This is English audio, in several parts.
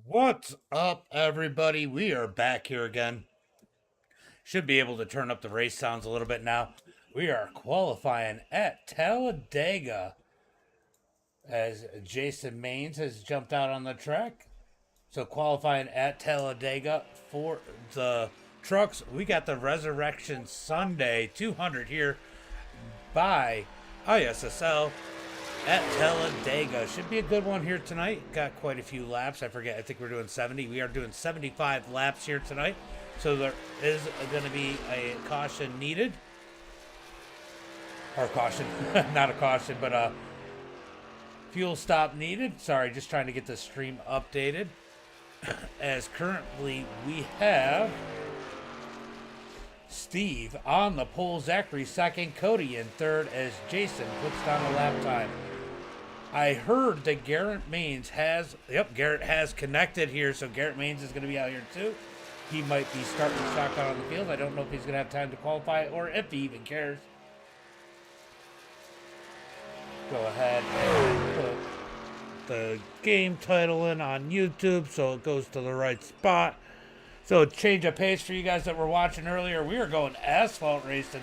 What's up, everybody? We are back here again. Should be able to turn up the race sounds a little bit now. We are qualifying at Talladega as Jason Maines has jumped out on the track. So qualifying at Talladega for the trucks. We got the Resurrection Sunday 200 here by ISSL at Talladega. Should be a good one here tonight. Got quite a few laps. I forget. I think we're doing 70. We are doing 75 laps here tonight. So there is going to be a caution needed. Or caution. Not a caution, but a fuel stop needed. Sorry, just trying to get the stream updated. As currently we have Steve on the pole, Zachary second, Cody in third as Jason puts down a lap time. I heard that Garrett Maines has, Garrett has connected here, so Garrett Maines is going to be out here too. He might be starting shotgun on the field. I don't know if he's going to have time to qualify or if he even cares. Go ahead and put the game title in on YouTube so it goes to the right spot. So change of pace for you guys that were watching earlier. We are going asphalt racing.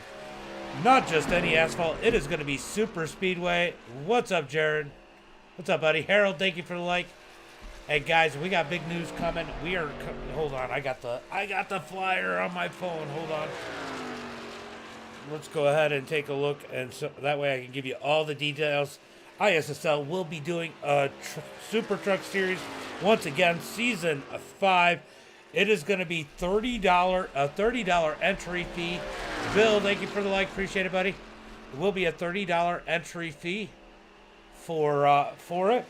Not just any asphalt. It is going to be super speedway. What's up, Jared? What's up, buddy? Harold, thank you for the like. Hey guys, we got big news coming. We are hold on. I got the flyer on my phone. Hold on. Let's go ahead and take a look, and so that way I can give you all the details. ISSL will be doing a Super Truck Series once again, season 5. It is going to be a $30 entry fee. Bill, thank you for the like. Appreciate it, buddy. It will be a $30 entry fee for it.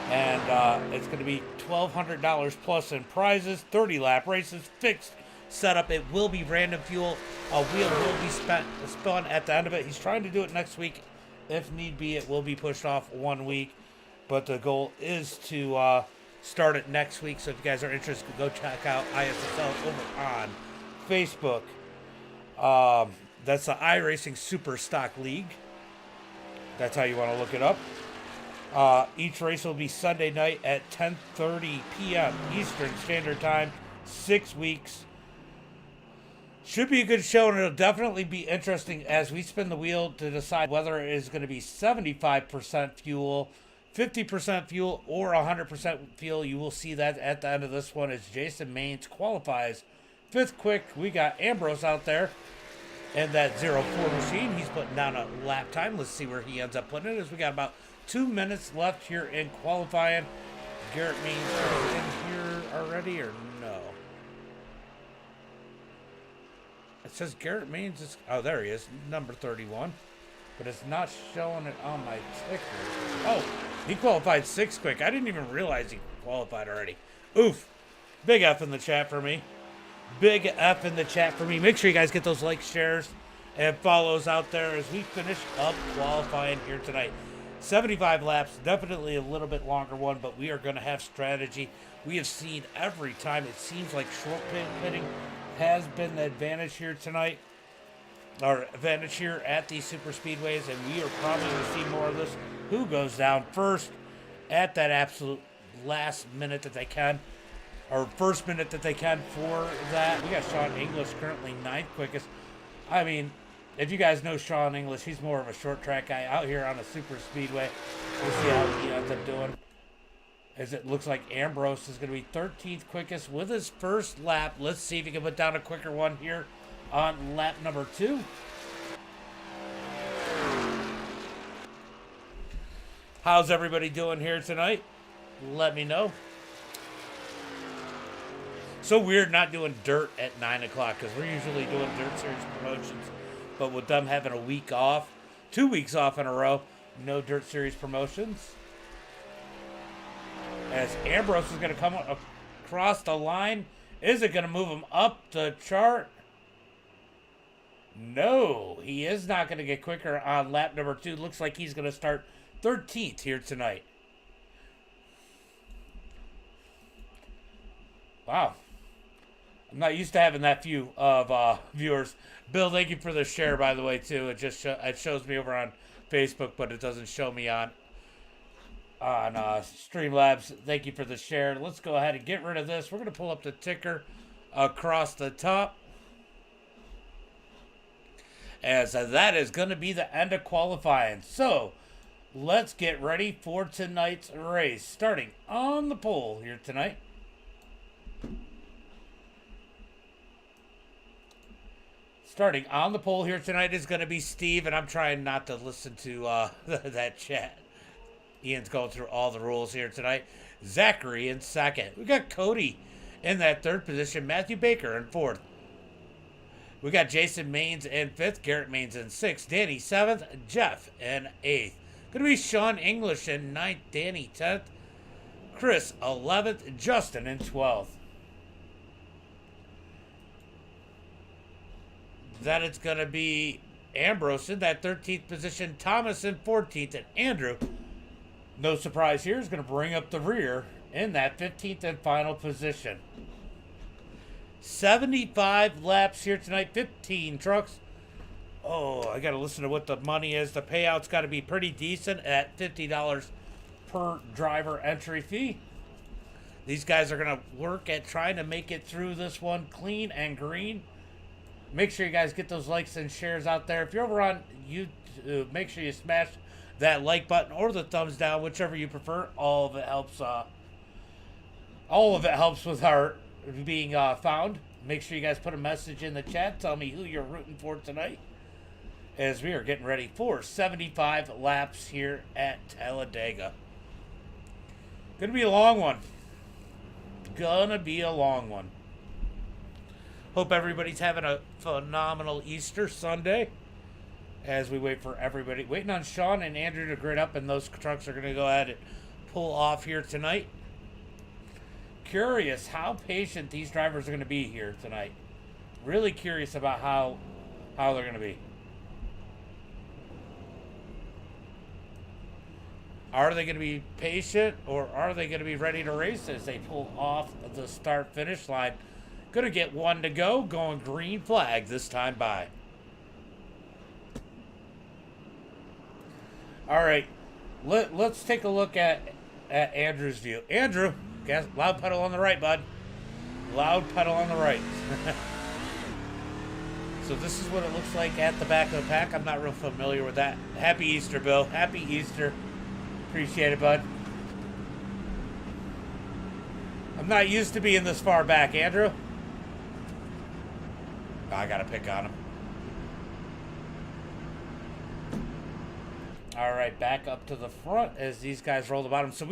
And it's going to be $1,200 plus in prizes, 30 lap races, fixed setup. It will be random fuel. A wheel will be spun at the end of it. He's trying to do it next week. If need be, it will be pushed off 1 week. But the goal is to start it next week. So if you guys are interested, go check out ISSL over on Facebook. That's the iRacing Super Stock League. That's how you want to look it up. Each race will be Sunday night at 10:30 p.m. Eastern Standard Time. 6 weeks. Should be a good show, and it'll definitely be interesting as we spin the wheel to decide whether it is going to be 75% fuel, 50% fuel, or 100% fuel. You will see that at the end of this one as Jason Maines qualifies 5th quick. We got Ambrose out there and that 04 machine. He's putting down a lap time. Let's see where he ends up putting it as we got about 2 minutes left here in qualifying. Garrett Maines is in here already or no? It says Garrett Maines is, oh, there he is, number 31. But it's not showing it on my ticker. Oh, he qualified 6th quick. I didn't even realize he qualified already. Oof. Big F in the chat for me. Big F in the chat for me. Make sure you guys get those likes, shares, and follows out there as we finish up qualifying here tonight. 75 laps, definitely a little bit longer one, but we are going to have strategy. We have seen every time it seems like short pitting has been the advantage here tonight, or advantage here at these super speedways, and we are probably going to see more of this. Who goes down first at that absolute last minute that they can, or first minute that they can for that? We got Sean English currently 9th quickest. I mean, if you guys know Sean English, he's more of a short track guy out here on a super speedway. We'll see how he ends up doing. As it looks like Ambrose is going to be 13th quickest with his first lap. Let's see if he can put down a quicker one here on lap number 2. How's everybody doing here tonight? Let me know. So weird not doing dirt at 9 o'clock because we're usually doing dirt series promotions. But with them having a week off, 2 weeks off in a row, no dirt series promotions. As Ambrose is going to come across the line. Is it going to move him up the chart? No, he is not going to get quicker on lap number 2. Looks like he's going to start 13th here tonight. Wow. I'm not used to having that few of viewers. Bill, thank you for the share, by the way, too. It just it shows me over on Facebook, but it doesn't show me on on Streamlabs. Thank you for the share. Let's go ahead and get rid of this. We're going to pull up the ticker across the top, as that is going to be the end of qualifying. So let's get ready for tonight's race. Starting on the pole here tonight. Starting on the pole here tonight is going to be Steve, and I'm trying not to listen to that chat. Ian's going through all the rules here tonight. Zachary in second. We got Cody in that third position. Matthew Baker in fourth. We got Jason Maines in fifth. Garrett Maines in sixth. Danny seventh. Jeff in eighth. Going to be Sean English in ninth. Danny 10th. Chris 11th. Justin in 12th. Then it's going to be Ambrose in that 13th position. Thomas in 14th. And Andrew, no surprise here, is going to bring up the rear in that 15th and final position. 75 laps here tonight, 15 trucks. Oh, I got to listen to what the money is. The payout's got to be pretty decent at $50 per driver entry fee. These guys are going to work at trying to make it through this one clean and green. Make sure you guys get those likes and shares out there. If you're over on YouTube, make sure you smash that like button or the thumbs down, whichever you prefer. All of it helps. All of it helps with our being found. Make sure you guys put a message in the chat. Tell me who you're rooting for tonight, as we are getting ready for 75 laps here at Talladega. Gonna be a long one. Gonna be a long one. Hope everybody's having a phenomenal Easter Sunday. As we wait for everybody, waiting on Sean and Andrew to grid up, and those trucks are going to go ahead and pull off here tonight. Curious how patient these drivers are going to be here tonight. Really curious about how they're going to be. Are they going to be patient, or are they going to be ready to race as they pull off the start-finish line? Going to get one to go, going green flag this time by. All right, let's take a look at Andrew's view. Andrew, loud pedal on the right, bud. Loud pedal on the right. So this is what it looks like at the back of the pack. I'm not real familiar with that. Happy Easter, Bill. Happy Easter. Appreciate it, bud. I'm not used to being this far back, Andrew. Oh, I got to pick on him. All right, back up to the front as these guys roll the bottom. So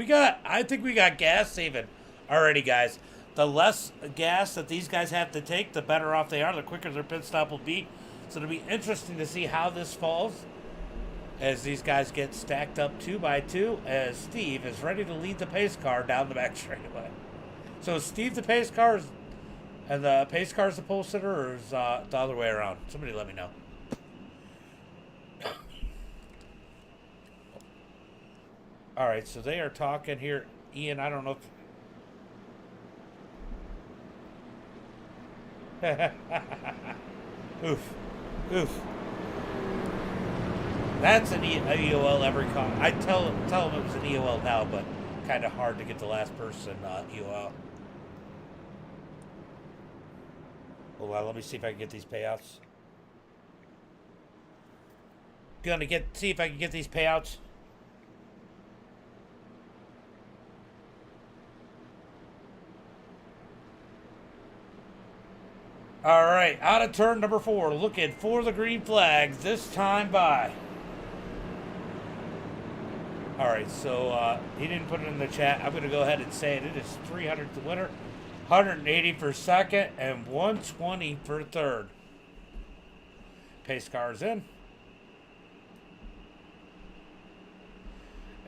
I think we got gas saving already, guys. The less gas that these guys have to take, the better off they are, the quicker their pit stop will be. So it'll be interesting to see how this falls as these guys get stacked up 2 by 2, as Steve is ready to lead the pace car down the back straightaway. So is Steve the pace car, and the pace car is the pole sitter, or is the other way around? Somebody let me know. All right, so they are talking here. Ian, I don't know if... Oof. Oof. That's an EOL every car. I tell them it was an EOL now, but kind of hard to get the last person EOL. Hold on, let me see if I can get these payouts. See if I can get these payouts. All right, out of turn number 4, looking for the green flag this time by. All right, so he didn't put it in the chat. I'm going to go ahead and say it. It is 300 to winner, 180 for second, and 120 for third. Pace cars in.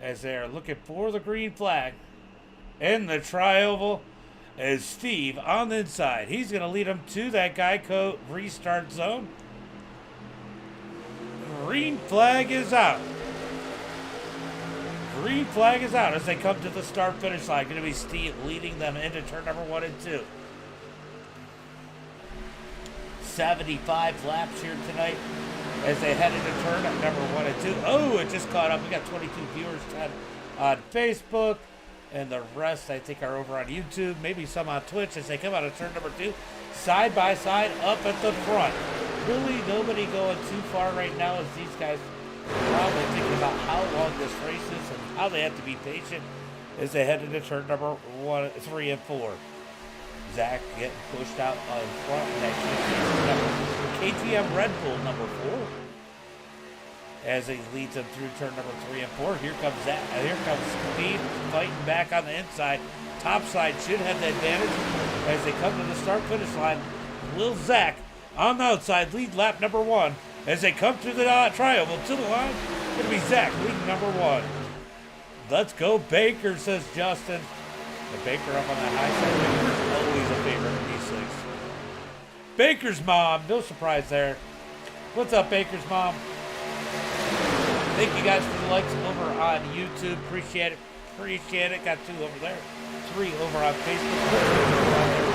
As they are looking for the green flag in the tri-oval. Is Steve on the inside. He's going to lead him to that Geico restart zone. Green flag is out. Green flag is out as they come to the start-finish line. Going to be Steve leading them into turn number 1 and 2. 75 laps here tonight as they head into turn number 1 and 2. Oh, it just caught up. We got 22 viewers, 10 on Facebook. And the rest, I think, are over on YouTube. Maybe some on Twitch as they come out of turn number 2. Side by side, up at the front. Really nobody going too far right now as these guys are probably thinking about how long this race is and how they have to be patient as they head into turn number 1, 3, and 4. Zach getting pushed out in front in that KTM Red Bull number 4 as he leads them through turn number 3 and 4. Here comes Zach. Here comes Speed fighting back on the inside. Top side should have the advantage as they come to the start-finish line. Will Zach on the outside lead lap number 1 as they come through the triangle to the line. It's going to be Zach leading number 1. Let's go Baker, says Justin. The Baker up on the high side. Baker's always a favorite in these 6. Baker's mom, no surprise there. What's up, Baker's mom? Thank you guys for the likes over on YouTube. Appreciate it. Appreciate it. Got 2 over there. 3 over on Facebook. We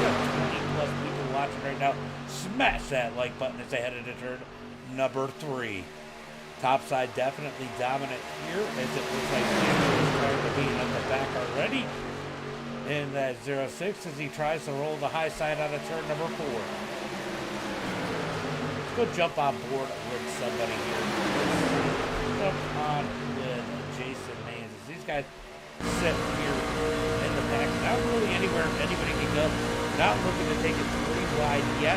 got 20 plus people watching right now. Smash that like button as they head into turn number 3. Top side definitely dominant here as it looks like Andrew is trying to be on the back already. In that 0-6 as he tries to roll the high side out of turn number 4. Let's go jump on board with somebody here. Jump on with Jason Maines. These guys sit here in the back. Not really anywhere anybody can go. Not looking to take it 3 wide yet.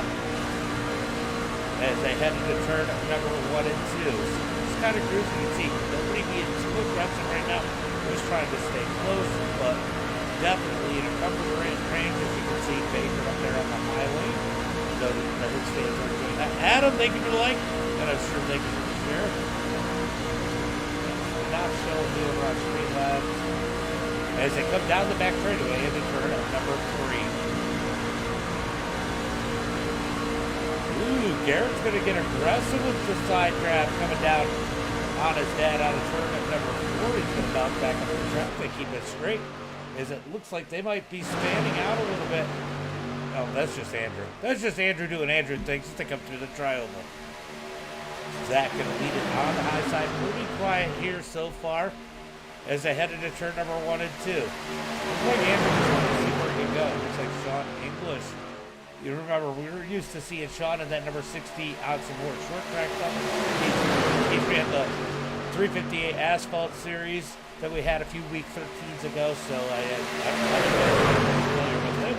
As they head into turn number 1 and 2. So it's kind of cruising. You can see nobody being too aggressive right now. Just trying to stay close, but definitely in a comfort range, as you can see Baker up there on the highway. So the his fans are doing that. Adam, thank you for the like, and I'm sure thank you for the share. Not showing you over on Streamlab as they come down the back straightaway into turn number 3. Ooh, Garrett's going to get aggressive with the side grab coming down on his dad out of turn number 4. He's going to bounce back up the track. They keep it straight. As it looks like they might be spanning out a little bit. Oh, that's just Andrew. That's just Andrew doing Andrew things to come through the triangle. Zach going to lead it on the high side. Pretty quiet here so far as they head into turn number 1 and 2. Looks like Andrew just wants to see where he can go. Looks like Sean English. You remember, we were used to seeing Sean in that number 60 out some more short track stuff. He ran the 358 Asphalt Series that we had a few week 13s ago, so I'm familiar with him.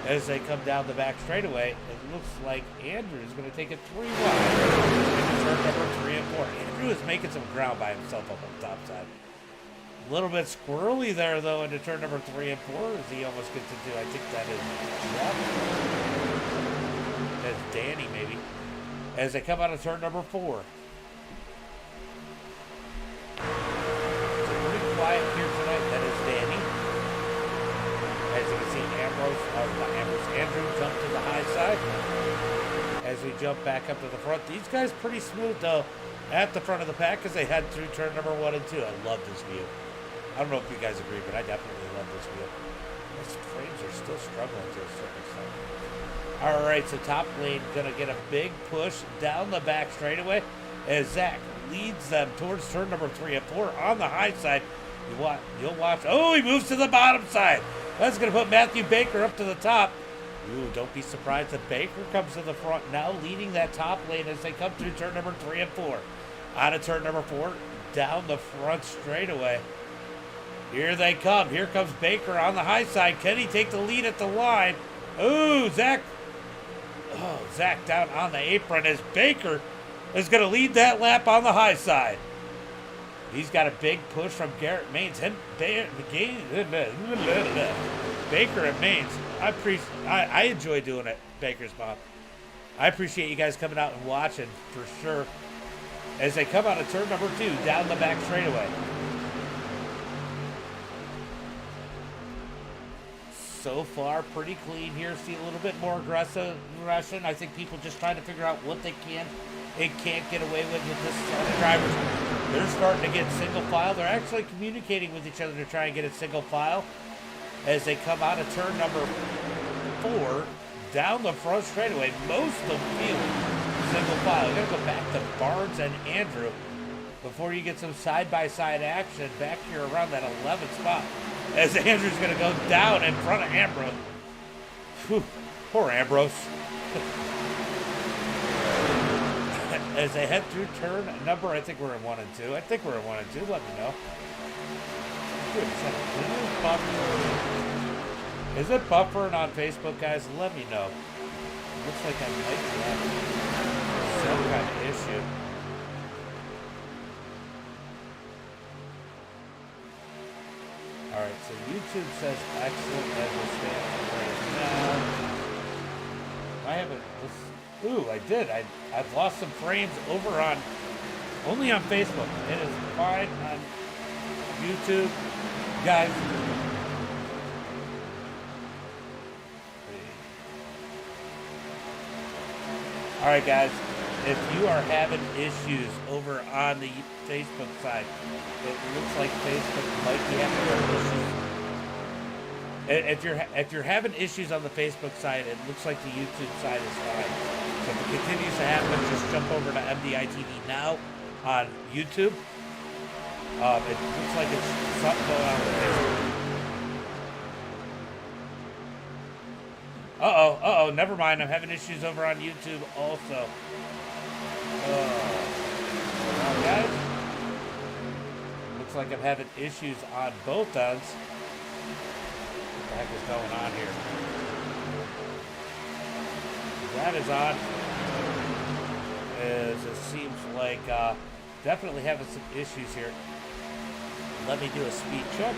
As they come down the back straightaway, it looks like Andrew is going to take it 3 wide into turn number 3 and 4. Andrew is making some ground by himself up on the top side. A little bit squirrely there, though, into turn number 3 and 4 as he almost gets into, I think that is Jeff. That's Danny, maybe. As they come out of turn number 4. Quiet here tonight, that is Danny. As you can see, Andrew jump to the high side. As we jump back up to the front. These guys pretty smooth, though, at the front of the pack as they head through turn number 1 and 2. I love this view. I don't know if you guys agree, but I definitely love this view. These frames are still struggling to a certain extent. All right, so top lane going to get a big push down the back straightaway as Zach leads them towards turn number 3 and 4 on the high side. You'll watch. Oh, he moves to the bottom side. That's going to put Matthew Baker up to the top. Ooh, don't be surprised that Baker comes to the front now, leading that top lane as they come through turn number 3 and 4. Out of turn number 4, down the front straightaway. Here they come. Here comes Baker on the high side. Can he take the lead at the line? Ooh, Zach. Oh, Zach down on the apron as Baker is going to lead that lap on the high side. He's got a big push from Garrett Maines. Baker and Maines. I enjoy doing it, Baker's mom. I appreciate you guys coming out and watching for sure. As they come out of turn number 2, down the back straightaway. So far, pretty clean here. See a little bit more aggression. I think people just trying to figure out what they can and can't get away with this. Other drivers, they're starting to get single file. They're actually communicating with each other to try and get a single file as they come out of turn number 4 down the front straightaway. Most of the field single file. We're going to go back to Barnes and Andrew before you get some side-by-side action back here around that 11th spot. As Andrew's going to go down in front of Ambrose. Whew, poor Ambrose. As they head through turn number, I think we're in 1 and 2. I think we're in 1 and 2. Let me know. Is it buffering on Facebook, guys? Let me know. Looks like I might have some kind of issue. Alright, so YouTube says excellent as we stand right now. I haven't. Ooh, I did. I've lost some frames over on. Only on Facebook. It is fine on YouTube. Guys. Alright, guys. If you are having issues over on the Facebook side, it looks like Facebook might be having issues. If you're having issues on the Facebook side, it looks like the YouTube side is fine. So if it continues to happen, just jump over to MDiTV now on YouTube. It looks like it's something going on with Facebook. Uh-oh, never mind. I'm having issues over on YouTube also. Well, guys, looks like I'm having issues on both ends. What the heck is going on here? That is odd. As it seems like definitely having some issues here. Let me do a speed check.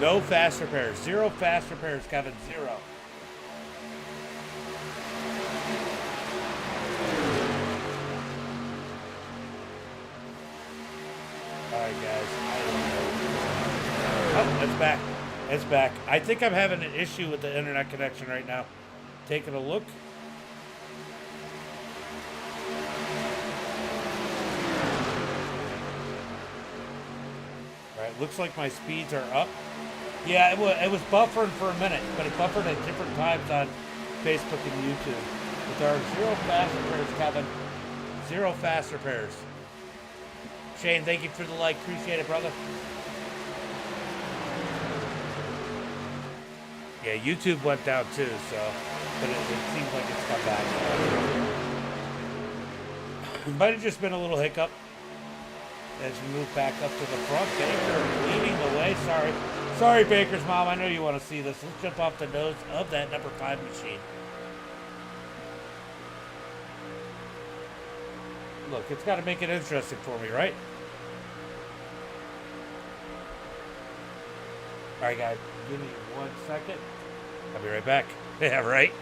No fast repairs. 0 fast repairs, Kevin. 0. Alright, guys. Oh, it's back. It's back. I think I'm having an issue with the internet connection right now. Taking a look. Alright, looks like my speeds are up. Yeah, it was buffering for a minute, but it buffered at different times on Facebook and YouTube. But there are 0 fast repairs, Kevin. 0 fast repairs. Shane, thank you for the like. Appreciate it, brother. Yeah, YouTube went down too, so, but it seems like it's come back. It might have just been a little hiccup as we move back up to the front. Baker leading the way. Sorry, Baker's mom. I know you want to see this. Let's jump off the nose of that number 5 machine. Look, it's got to make it interesting for me, right? All right, guys. Give me 1 second. I'll be right back. Yeah, right.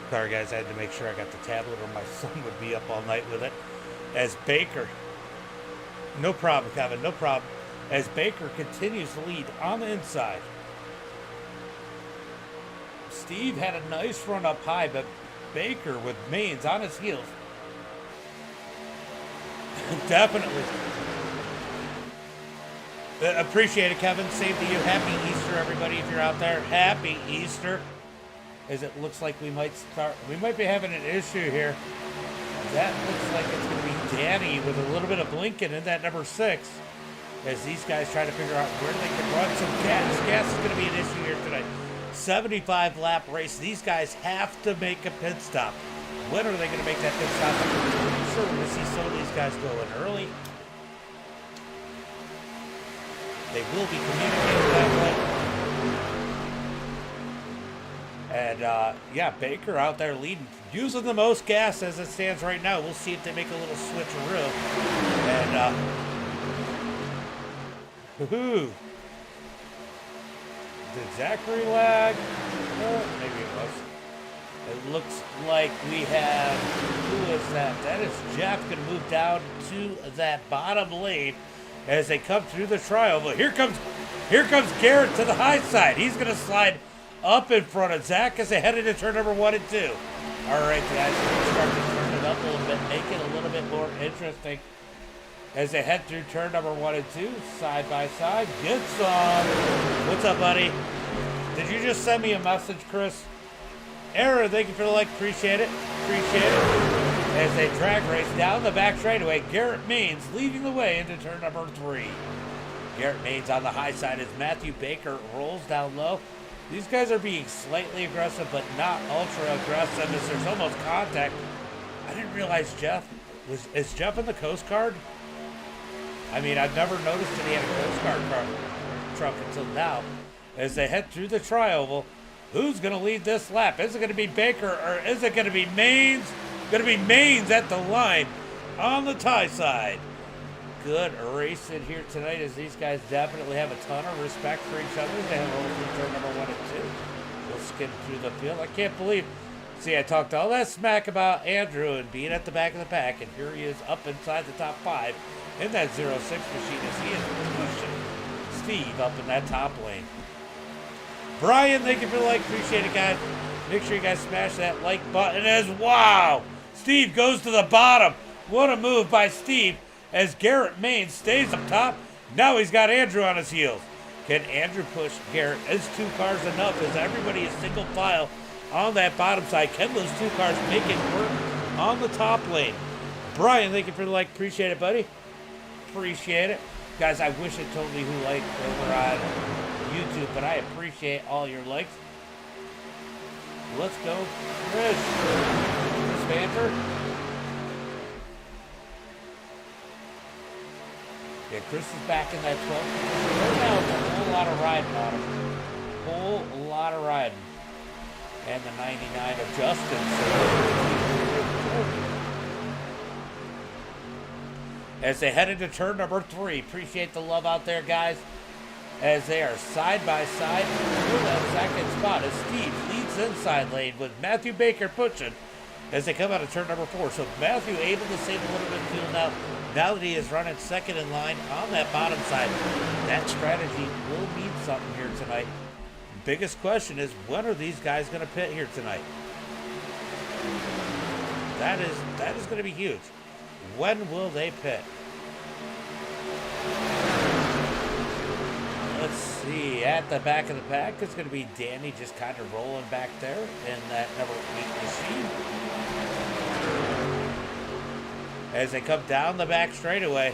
Sorry, guys, I had to make sure I got the tablet or my son would be up all night with it. As Baker, no problem, Kevin, no problem. As Baker continues to lead on the inside. Steve had a nice run up high, but Baker with mains on his heels. Definitely. Appreciate it, Kevin. Same to you. Happy Easter, everybody, if you're out there. Happy Easter. As it looks like we might be having an issue here. That looks like it's going to be Danny with a little bit of blinking in that number 6. As these guys try to figure out where they can run some gas. Gas is going to be an issue here tonight. 75 lap race. These guys have to make a pit stop. When are they going to make that pit stop? I'm pretty sure we're going to see some of these guys go in early. They will be communicating that way. And, yeah, Baker out there leading, using the most gas as it stands right now. We'll see if they make a little switcheroo. And, woohoo. Did Zachary lag? Maybe it was. It looks like we have, who is that? That is Jeff going to move down to that bottom lane as they come through the trioval. Here comes Garrett to the high side. He's going to slide up in front of Zach as they head into turn number 1 and 2. All right, guys, we're going to start to turn it up a little bit, make it a little bit more interesting as they head through turn number 1 and 2, side by side. Good song. What's up, buddy? Did you just send me a message, Chris? Aaron, thank you for the like. Appreciate it. Appreciate it. As they drag race down the back straightaway, Garrett Maines leading the way into turn number 3. Garrett Maines on the high side as Matthew Baker rolls down low. These guys are being slightly aggressive, but not ultra aggressive as there's almost contact. I didn't realize is Jeff in the Coast Guard? I mean, I've never noticed that he had a Coast Guard truck until now. As they head through the trioval, who's going to lead this lap? Is it going to be Baker or is it going to be Maines? Going to be Maines at the line on the tie side. Good racing here tonight as these guys definitely have a ton of respect for each other. They have rolled through turn number 1 and 2. We'll skim through the field. I can't believe. See, I talked all that smack about Andrew and being at the back of the pack, and here he is up inside the top 5 in that 06 machine as he is pushing Steve up in that top lane. Brian, thank you for the like. Appreciate it, guys. Make sure you guys smash that like button as wow. Steve goes to the bottom. What a move by Steve as Garrett Maines stays up top. Now he's got Andrew on his heels. Can Andrew push Garrett? Is 2 cars enough as everybody is single file on that bottom side? Can those 2 cars make it work on the top lane? Brian, thank you for the like. Appreciate it, buddy. Appreciate it. Guys, I wish it told me who liked over on YouTube, but I appreciate all your likes. Let's go, Chris. Chris Banter. Yeah, Chris is back in that 12. Right now, it's a whole lot of riding on him. Whole lot of riding. And the 99 of Justin. As they head into turn number 3. Appreciate the love out there, guys. As they are side by side for that second spot as Steve leads inside lane with Matthew Baker pushing as they come out of turn number 4. So Matthew able to save a little bit of fuel now that he is running second in line on that bottom side. That strategy will mean something here tonight. Biggest question is, when are these guys going to pit here tonight? That is going to be huge. When will they pit? Let's see, at the back of the pack, it's going to be Danny just kind of rolling back there in that number 8 machine. As they come down the back straightaway.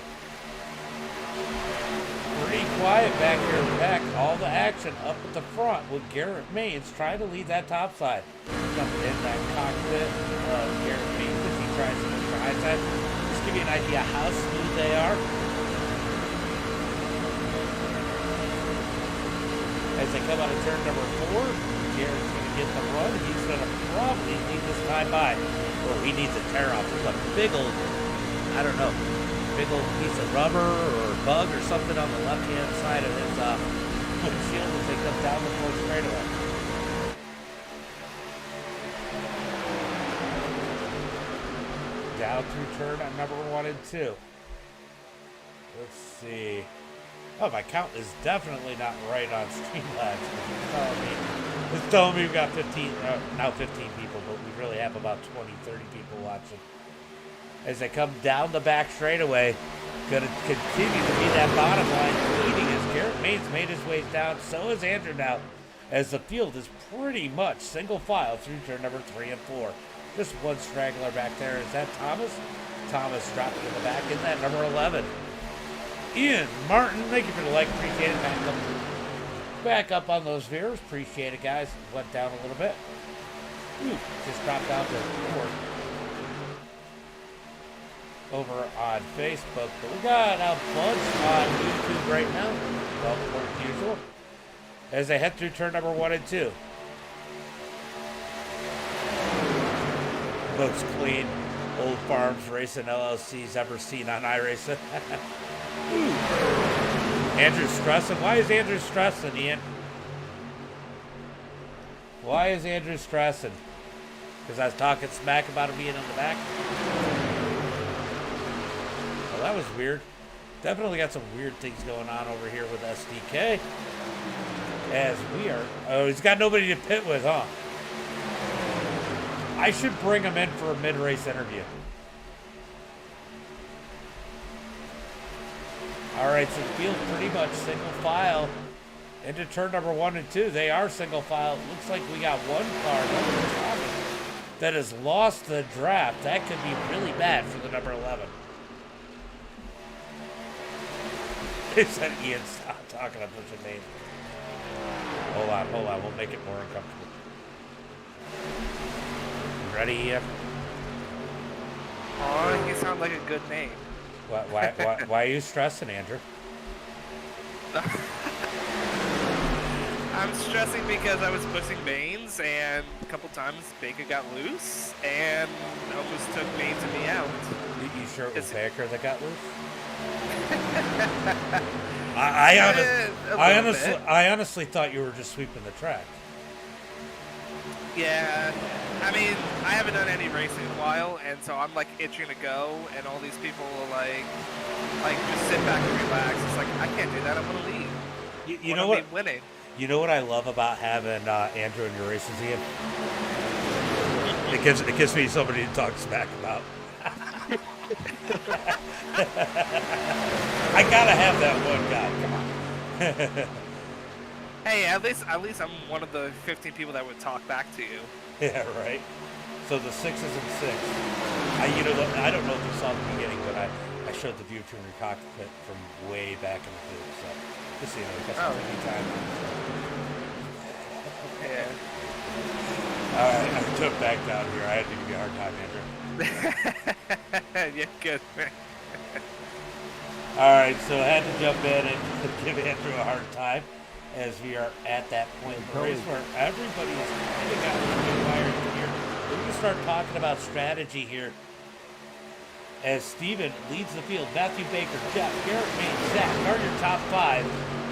Pretty quiet back here in the back. All the action up at the front with Garrett Maines trying to lead that top side. Jumping in that cockpit of Garrett Maines as he tries to push the high side. Just give you an idea how smooth they are. As they come out of turn number 4, Garrett's going to get the run. He's going to probably lead this time by. Or he needs a tear off with a big old, I don't know, big old piece of rubber or bug or something on the left-hand side of his windshield as they come down the 4th straightaway. Down through turn on number 1 and 2. Let's see. Oh, my count is definitely not right on Streamlabs. It's telling me we've got 15, now 15 people, but we really have about 20, 30 people watching. As they come down the back straightaway, going to continue to be that bottom line leading as Garrett Maines made his way down. So is Andrew now, as the field is pretty much single file through turn number 3 and 4. Just one straggler back there. Is that Thomas? Thomas dropping in the back in that number 11. Ian Martin, thank you for the like. Appreciate it. Back up on those viewers. Appreciate it, guys. Went down a little bit. Ooh, just dropped down to 4 over on Facebook. But we got a bunch on YouTube right now. Well, as usual. As they head through turn number 1 and 2. Looks clean. Old Farms Racing LLC's ever seen on iRacing. Andrew's stressing. Why is Andrew stressing, Ian? Why is Andrew stressing? Because I was talking smack about him being in the back. Well, that was weird. Definitely got some weird things going on over here with SDK. As we are... Oh, he's got nobody to pit with, huh? I should bring him in for a mid-race interview. All right, so the field's pretty much single file into turn number 1 and 2. They are single file. It looks like we got one car that has lost the draft. That could be really bad for the number 11. They said Ian, stop talking a bunch of names. Hold on. We'll make it more uncomfortable. You ready, Ian? Oh, you sound like a good name. Why are you stressing, Andrew? I'm stressing because I was pushing Baines, and a couple times Baker got loose, and almost took Baines and me out. You sure it was Baker that got loose? I honestly thought you were just sweeping the track. Yeah, I mean, I haven't done any racing in a while, and so I'm like itching to go, and all these people are like just sit back and relax. It's like, I can't do that. I'm gonna leave. You know what? Winning. You know what I love about having Andrew in your races, Ian? It gives me somebody to talk smack about. I gotta have that one guy. Come on. Hey, at least I'm one of the 15 people that would talk back to you. Yeah, right. So the 6s and 6. I don't know if you saw the beginning, but I showed the view from your cockpit from way back in the field. So just so you know, we got some tricky time. Yeah. All right, I took back down here. I had to give you a hard time, Andrew. Yeah, good. All right, so I had to jump in and give Andrew a hard time, as we are at that point in the race where everybody is kind of got wired here. We're going to start talking about strategy here as Steven leads the field. Matthew Baker, Jeff, Garrett, Maine, Zach are your top 5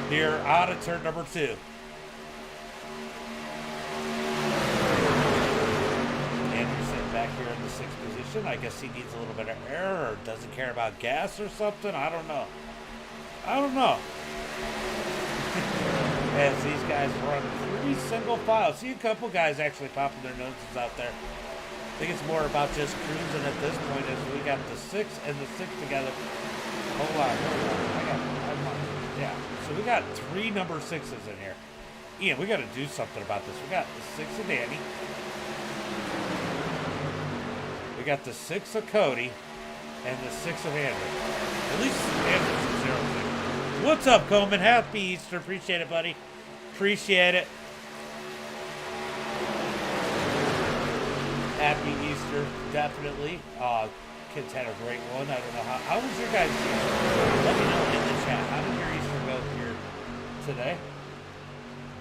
here out of turn number 2. Andrew sitting back here in the 6th position. I guess he needs a little bit of air or doesn't care about gas or something. I don't know. As these guys run 3 single file. See a couple guys actually popping their noses out there. I think it's more about just cruising at this point as we got the 6 and the 6 together. Hold on. Yeah. So we got 3 number 6s in here. Ian, we got to do something about this. We got the 6 of Danny. We got the 6 of Cody and the 6 of Andrew. At least Andrew's a 0-6. What's up, Coleman? Happy Easter. Appreciate it, buddy. Appreciate it. Happy Easter, definitely. Kids had a great one. I don't know how was your guys' Easter? Let me know in the chat. How did your Easter go here today?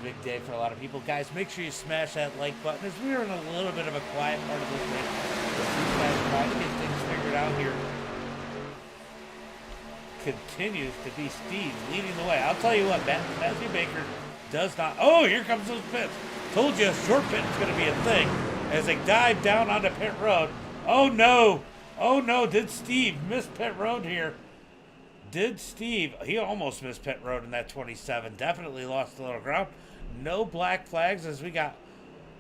Big day for a lot of people. Guys, make sure you smash that like button as we are in a little bit of a quiet part of this race. These guys trying to get things figured out here. Continues to be Steve leading the way. I'll tell you what, Matthew Baker does not. Oh, here comes those pits. Told you a short pit is going to be a thing as they dive down onto pit road. Oh no. Did Steve miss pit road here? Did Steve? He almost missed pit road in that 27. Definitely lost a little ground. No black flags as we got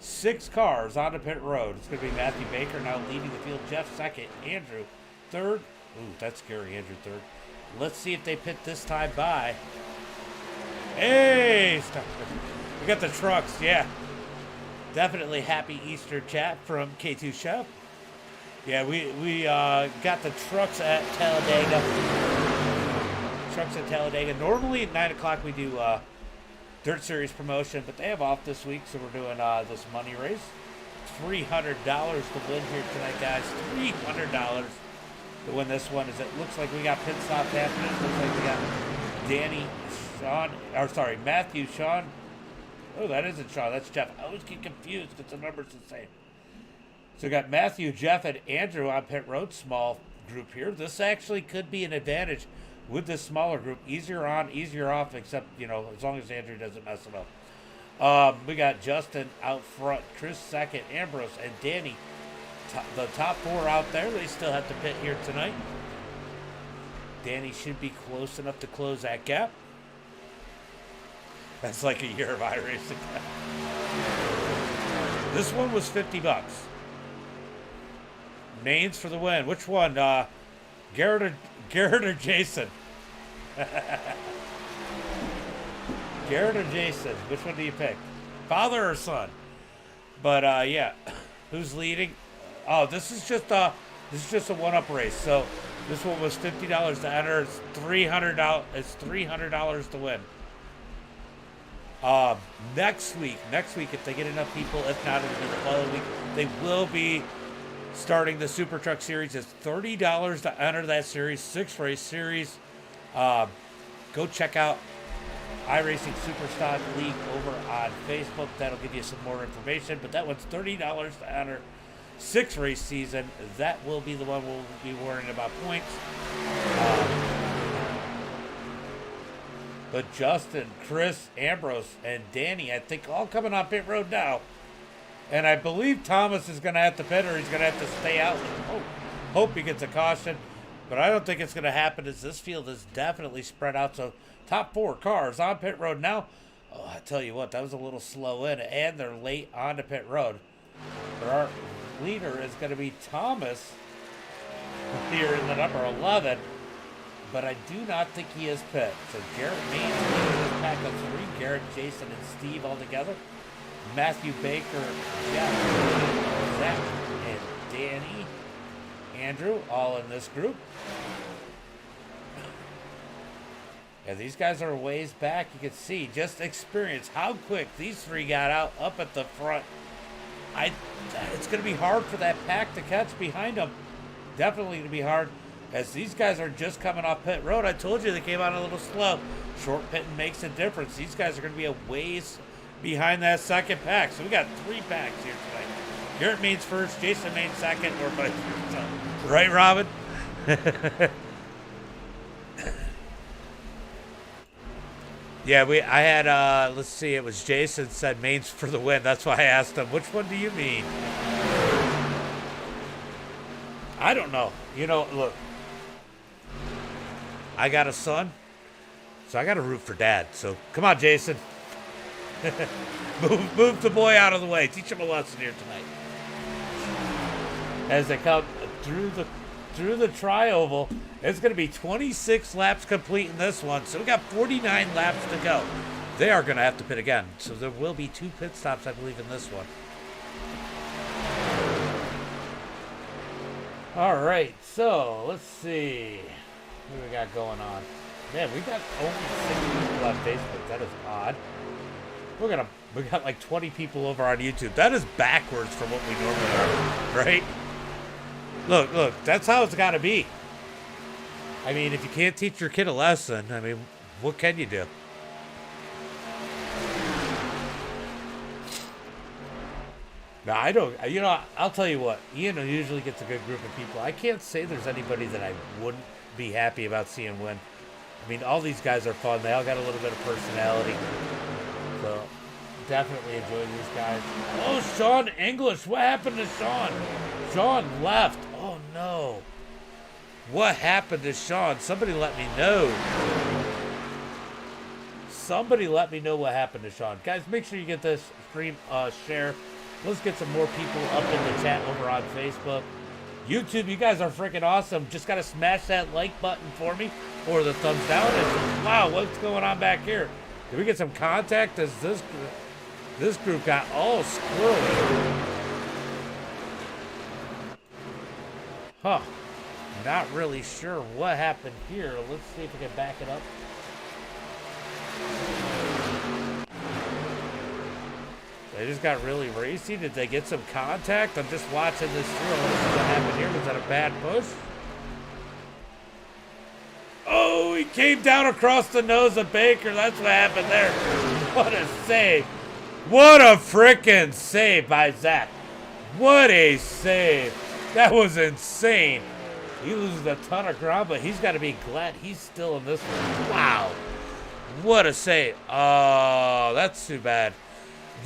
6 cars onto pit road. It's going to be Matthew Baker now leading the field. Jeff second. Andrew third. Ooh, that's scary. Andrew third. Let's see if they pit this time by. Hey, stop. We got the trucks, yeah. Definitely happy Easter chat from K2 Chef. Yeah, we got the trucks at Talladega. Normally at 9 o'clock we do Dirt Series promotion, but they have off this week, so we're doing this money race. $300 to win here tonight, guys. $300 to win this one. As it looks like we got pit stops happening. It looks like we got Matthew, Sean. Oh, that isn't Sean. That's Jeff. I always get confused because the number's the same. So we got Matthew, Jeff, and Andrew on pit road. Small group here. This actually could be an advantage with this smaller group. Easier on, easier off, except, as long as Andrew doesn't mess it up. We got Justin out front, Chris second, Ambrose and Danny. The top 4 out there, they still have to pit here tonight. Danny should be close enough to close that gap. That's like a year of iRacing. This one was $50. Mains for the win. Which one? Garrett or Jason? Garrett or Jason? Which one do you pick? Father or son? But yeah, who's leading? Oh, this is just a one-up race. So this one was $50 to enter. It's $300. It's $300 to win. Next week, if they get enough people, if not, it'll be the following week. They will be starting the Super Truck Series. It's $30 to enter that series, 6-race series. Go check out iRacing Superstock League over on Facebook. That'll give you some more information. But that one's $30 to enter, 6-race season. That will be the one we'll be worrying about points. But Justin, Chris, Ambrose, and Danny, I think, all coming on pit road now. And I believe Thomas is going to have to pit, or he's going to have to stay out and hope he gets a caution. But I don't think it's going to happen, as this field is definitely spread out. So top 4 cars on pit road now. Oh, I tell you what, that was a little slow in, and they're late on to pit road. But our leader is going to be Thomas here in the number 11. But I do not think he is pit. So Garrett Maines leading this pack of 3. Garrett, Jason, and Steve all together. Matthew Baker, Jeff, Zach, and Danny, Andrew, all in this group. And these guys are a ways back. You can see, just experience how quick these 3 got out up at the front. It's going to be hard for that pack to catch behind them. Definitely going to be hard, as these guys are just coming off pit road. I told you they came out a little slow. Short pitting makes a difference. These guys are going to be a ways behind that second pack. So we got 3 packs here tonight. Garrett Maines first, Jason Maines second, or vice versa. Right, Robin? Yeah, I had, let's see, it was Jason said Maines for the win. That's why I asked him, which one do you mean? I don't know. You know, look, I got a son, so I got to root for Dad. So come on, Jason. move the boy out of the way. Teach him a lesson here tonight. As they come through the tri-oval, it's going to be 26 laps complete in this one. So we got 49 laps to go. They are going to have to pit again. So there will be 2 pit stops, I believe, in this one. All right, so let's see what we got going on. Man, we got only 6 people on Facebook. That is odd. We got like 20 people over on YouTube. That is backwards from what we normally are, right? Look, that's how it's got to be. I mean, if you can't teach your kid a lesson, I mean, what can you do? No, I don't. You know, I'll tell you what. Ian usually gets a good group of people. I can't say there's anybody that I wouldn't be happy about seeing win. I mean, all these guys are fun. They all got a little bit of personality. So, definitely enjoy these guys. Oh, Sean English. What happened to Sean? Sean left. Oh, no. What happened to Sean? Somebody let me know. Somebody let me know what happened to Sean. Guys, make sure you get this stream share. Let's get some more people up in the chat over on Facebook. YouTube, you guys are freaking awesome. Just got to smash that like button for me, or the thumbs down. And wow, what's going on back here? Did we get some contact? As this group got all squirrely. Huh. Not really sure what happened here. Let's see if we can back it up. They just got really racy. Did they get some contact? I'm just watching this through. Let's see what happened here. Was that a bad push? Oh, he came down across the nose of Baker. That's what happened there. What a save. What a frickin' save by Zach. What a save. That was insane. He loses a ton of ground, but he's got to be glad he's still in this one. Wow. What a save. Oh, that's too bad.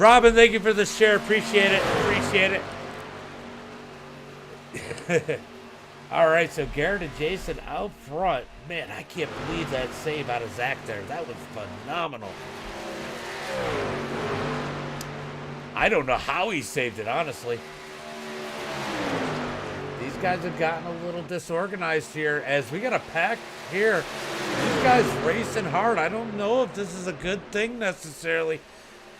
Robin, thank you for the share. Appreciate it. Appreciate it. All right, so Garrett and Jason out front. Man, I can't believe that save out of Zach there. That was phenomenal. I don't know how he saved it, honestly. These guys have gotten a little disorganized here as we got a pack here. These guys racing hard. I don't know if this is a good thing necessarily.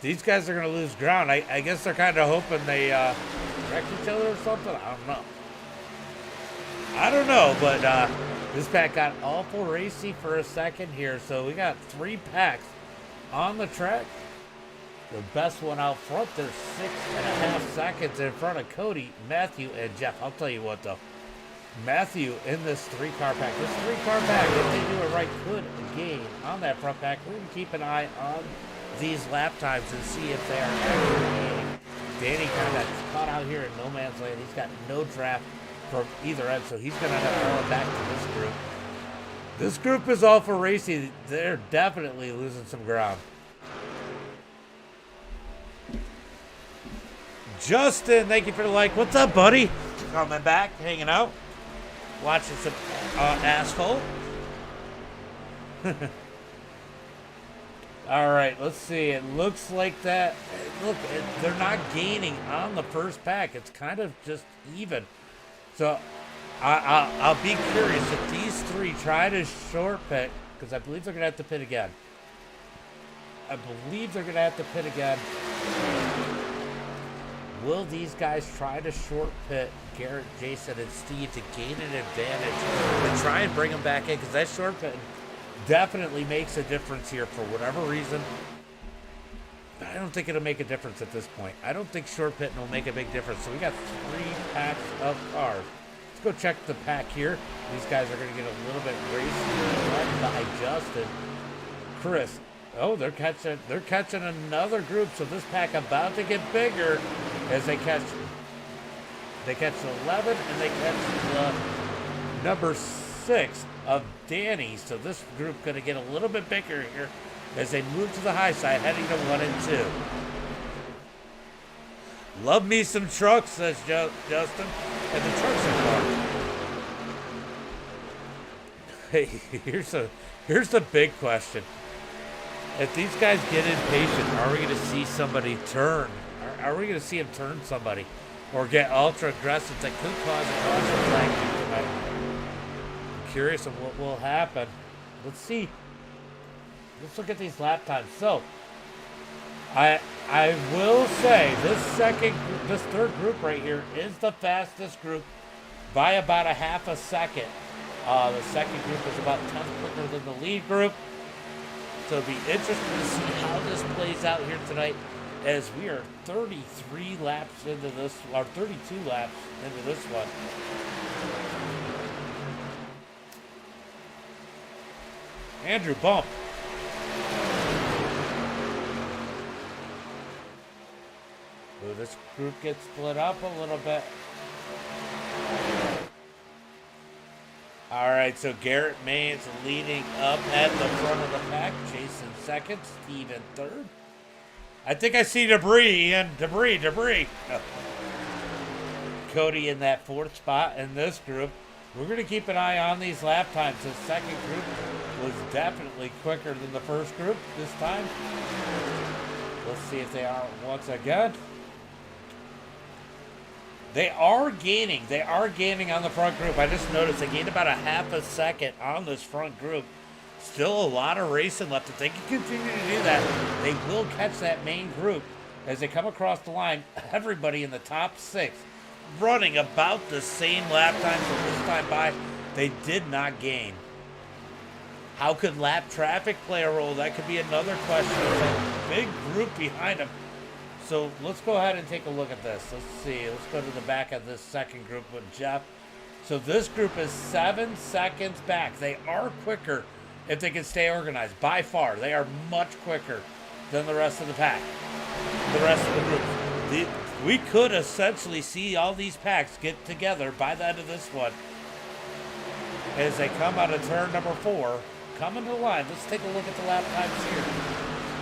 These guys are going to lose ground. I guess they're kind of hoping they wreck each other or something. I don't know, but this pack got awful racy for a second here. So we got 3 packs on the track. The best one out front, they're 6.5 seconds in front of Cody, Matthew, and Jeff. I'll tell you what, though. Matthew in this 3-car pack. This 3-car pack, if they do it right, could gain on that front pack. We're going to keep an eye on these lap times and see if they are actually gaining. Danny kind of got caught out here in no man's land. He's got no draft from either end, so he's going to have to fall back to this group. This group is all for racy. They're definitely losing some ground. Justin, thank you for the like. What's up, buddy? Coming back, hanging out, watching some asphalt. All right, let's see. It looks like that. Look, they're not gaining on the first pack. It's kind of just even. So I'll be curious if these 3 try to short pit, because I believe they're going to have to pit again. Will these guys try to short pit Garrett, Jason, and Steve to gain an advantage and try and bring them back in? Because that short pit definitely makes a difference here for whatever reason. But I don't think it'll make a difference at this point. I don't think short pitting will make a big difference. So we got 3 packs of cars. Let's go check the pack here. These guys are going to get a little bit racy led by Justin. Chris. Oh, they're catching another group. So this pack about to get bigger as they catch the 11 and they catch the number 6 of Danny. So this group going to get a little bit bigger here as they move to the high side, heading to 1 and 2. Love me some trucks, says Justin, and the trucks are fun. Hey, here's the big question. If these guys get impatient, are we going to see somebody turn? Are we going to see him turn somebody? Or get ultra aggressive that could cause a caution flag tonight? I'm curious of what will happen. Let's see. Let's look at these lap times. So, I will say this third group right here is the fastest group by about a half a second. The second group is about 10 quicker than the lead group. So it'll be interesting to see how this plays out here tonight as we are 33 laps into this, or 32 laps into this one. Andrew, bump. Ooh, this group gets split up a little bit. All right, so Garrett Mays leading up at the front of the pack. Jason second, Steve in third. I think I see debris, Ian. Debris. Oh. Cody in that 4th spot in this group. We're going to keep an eye on these lap times. The second group was definitely quicker than the first group this time. Let's see if they are once again. They are gaining. They are gaining on the front group. I just noticed they gained about a half a second on this front group. Still a lot of racing left. If they can continue to do that, they will catch that main group as they come across the line. Everybody in the top 6 running about the same lap time from this time by. They did not gain. How could lap traffic play a role? That could be another question. There's a big group behind them. So let's go ahead and take a look at this. Let's see. Let's go to the back of this second group with Jeff. So this group is 7 seconds back. They are quicker if they can stay organized. By far, they are much quicker than the rest of the pack. The rest of the group. We could essentially see all these packs get together by the end of this one. As they come out of turn number 4, coming to the line. Let's take a look at the lap times here.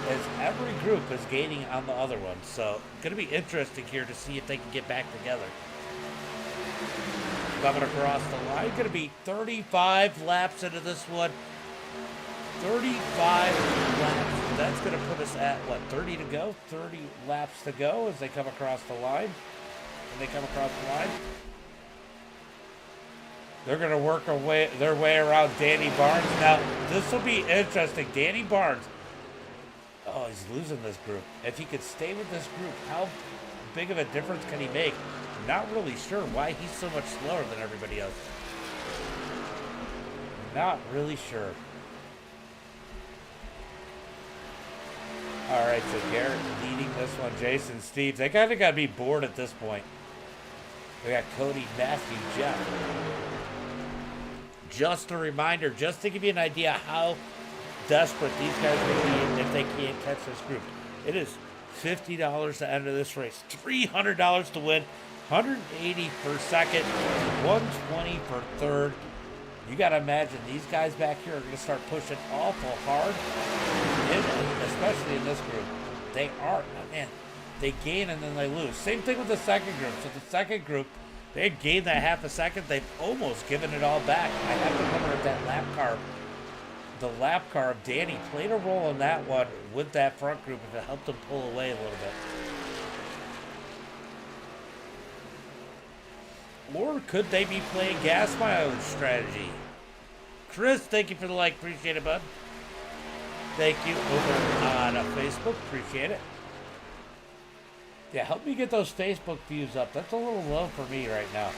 as every group is gaining on the other one. So going to be interesting here to see if they can get back together. Coming across the line, going to be 35 laps into this one. 35 laps. That's going to put us at, what, 30 to go? 30 laps to go as they come across the line. When they come across the line, they're going to work their way around Danny Barnes. Now, this will be interesting. Danny Barnes, oh, he's losing this group. If he could stay with this group, how big of a difference can he make? Not really sure why he's so much slower than everybody else. Not really sure. All right, so Garrett leading this one. Jason, Steve, they kind of got to be bored at this point. We got Cody, Matthew, Jeff. Just a reminder, just to give you an idea how desperate these guys will be if they can't catch this group. It is $50 to enter this race, $300 to win, $180 for second, $120 for third. You got to imagine these guys back here are going to start pushing awful hard, especially in this group. They are, man, they gain and then they lose. Same thing with the second group. So the second group, they gained that half a second. They've almost given it all back. I have to remember that lap car. The lap car of Danny played a role in that one with that front group if it helped them pull away a little bit. Or could they be playing gas mileage strategy? Chris, thank you for the like. Appreciate it, bud. Thank you over on Facebook. Appreciate it. Yeah, help me get those Facebook views up. That's a little low for me right now.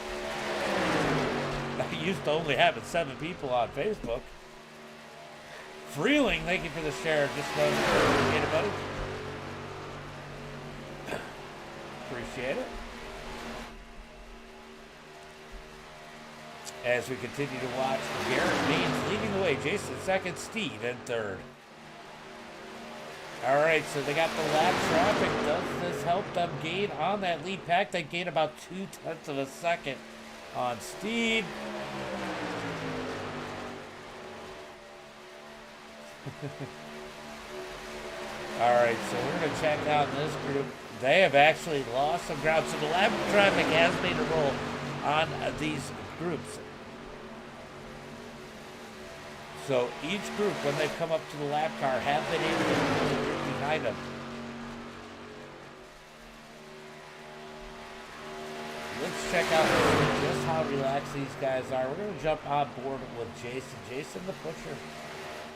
I used to only having 7 people on Facebook. Freeling, thank you for the share. Just love it. Appreciate it, buddy. Appreciate it. As we continue to watch, Garrett Means leading the way. Jason second, Steve in third. All right, so they got the lap traffic. Does this help them gain on that lead pack? They gain about 0.2 of a second on Steve. All right, so we're going to check out this group. They have actually lost some ground. So the lap traffic has made a roll on these groups. So each group, when they've come up to the lap car, have been able to pull the group behind them. Let's check out just how relaxed these guys are. We're going to jump on board with Jason. Jason, the pusher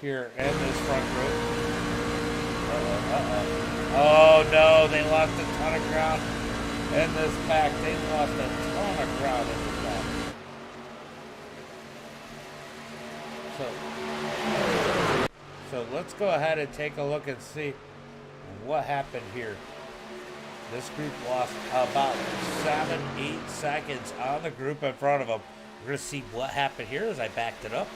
here in this front group. Oh no, they lost a ton of ground in this pack. They lost a ton of ground in this pack. So let's go ahead and take a look and see what happened here. This group lost about 7-8 seconds on the group in front of them. We're going to see what happened here as I backed it up.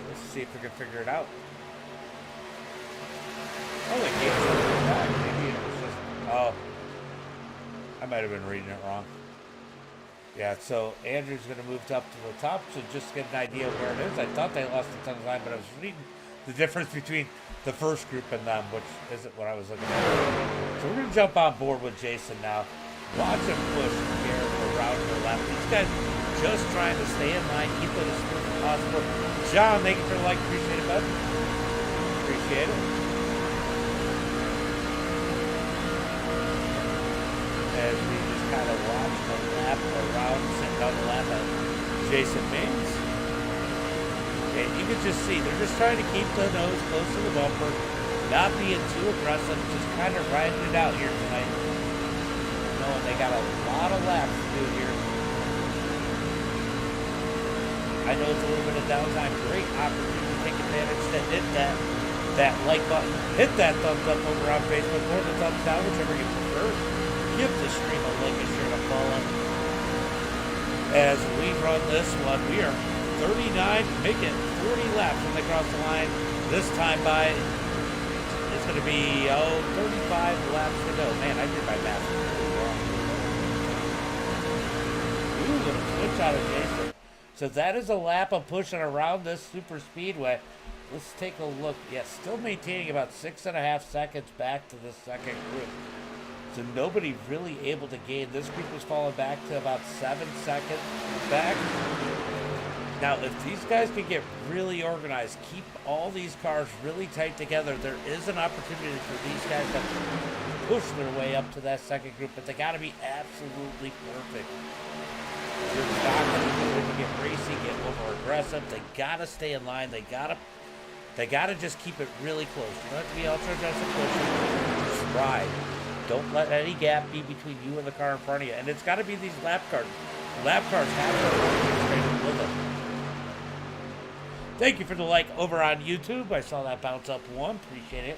Let's see if we can figure it out. Oh, they gave something back. Maybe it was just... Oh. I might have been reading it wrong. Yeah, so Andrew's going to move up to the top, so just get an idea of where it is. I thought they lost a ton of time, but I was reading the difference between the first group and them, which isn't what I was looking at. So we're going to jump on board with Jason now. Watch him push here around to the left. These guys just trying to stay in line, keep it as smooth as possible. John, thank you for the like. Appreciate it, bud. Appreciate it. As we just kind of watch the lap around, sitting on the lap of Jason Mings. And you can just see, they're just trying to keep the nose close to the bumper, not being too aggressive, just kind of riding it out here tonight. Knowing they got a lot of laps to do here. I know it's a little bit of downtime. Great opportunity to take advantage to hit that like button. Hit that thumbs up over on Facebook or the thumbs down, whichever you prefer. Give the stream a like and share to follow. As we run this one, we are 39, making 40 laps when they cross the line. This time by, it's going to be, 35 laps to go. Man, I did my math wrong. Ooh, little switch out of Jason. So that is a lap of pushing around this super speedway. Let's take a look. Yeah, still maintaining about 6.5 seconds back to the second group. So nobody really able to gain. This group was falling back to about 7 seconds back. Now, if these guys can get really organized, keep all these cars really tight together, there is an opportunity for these guys to push their way up to that second group, but they got to be absolutely perfect. They're not going to do it to get racy, get over aggressive. They got to stay in line. They got to just keep it really close. You don't have to be ultra aggressive pushing. Just ride. Don't let any gap be between you and the car in front of you. And it's got to be these lap cars. Lap cars have to run straight with them. Thank you for the like over on YouTube. I saw that bounce up one. Appreciate it.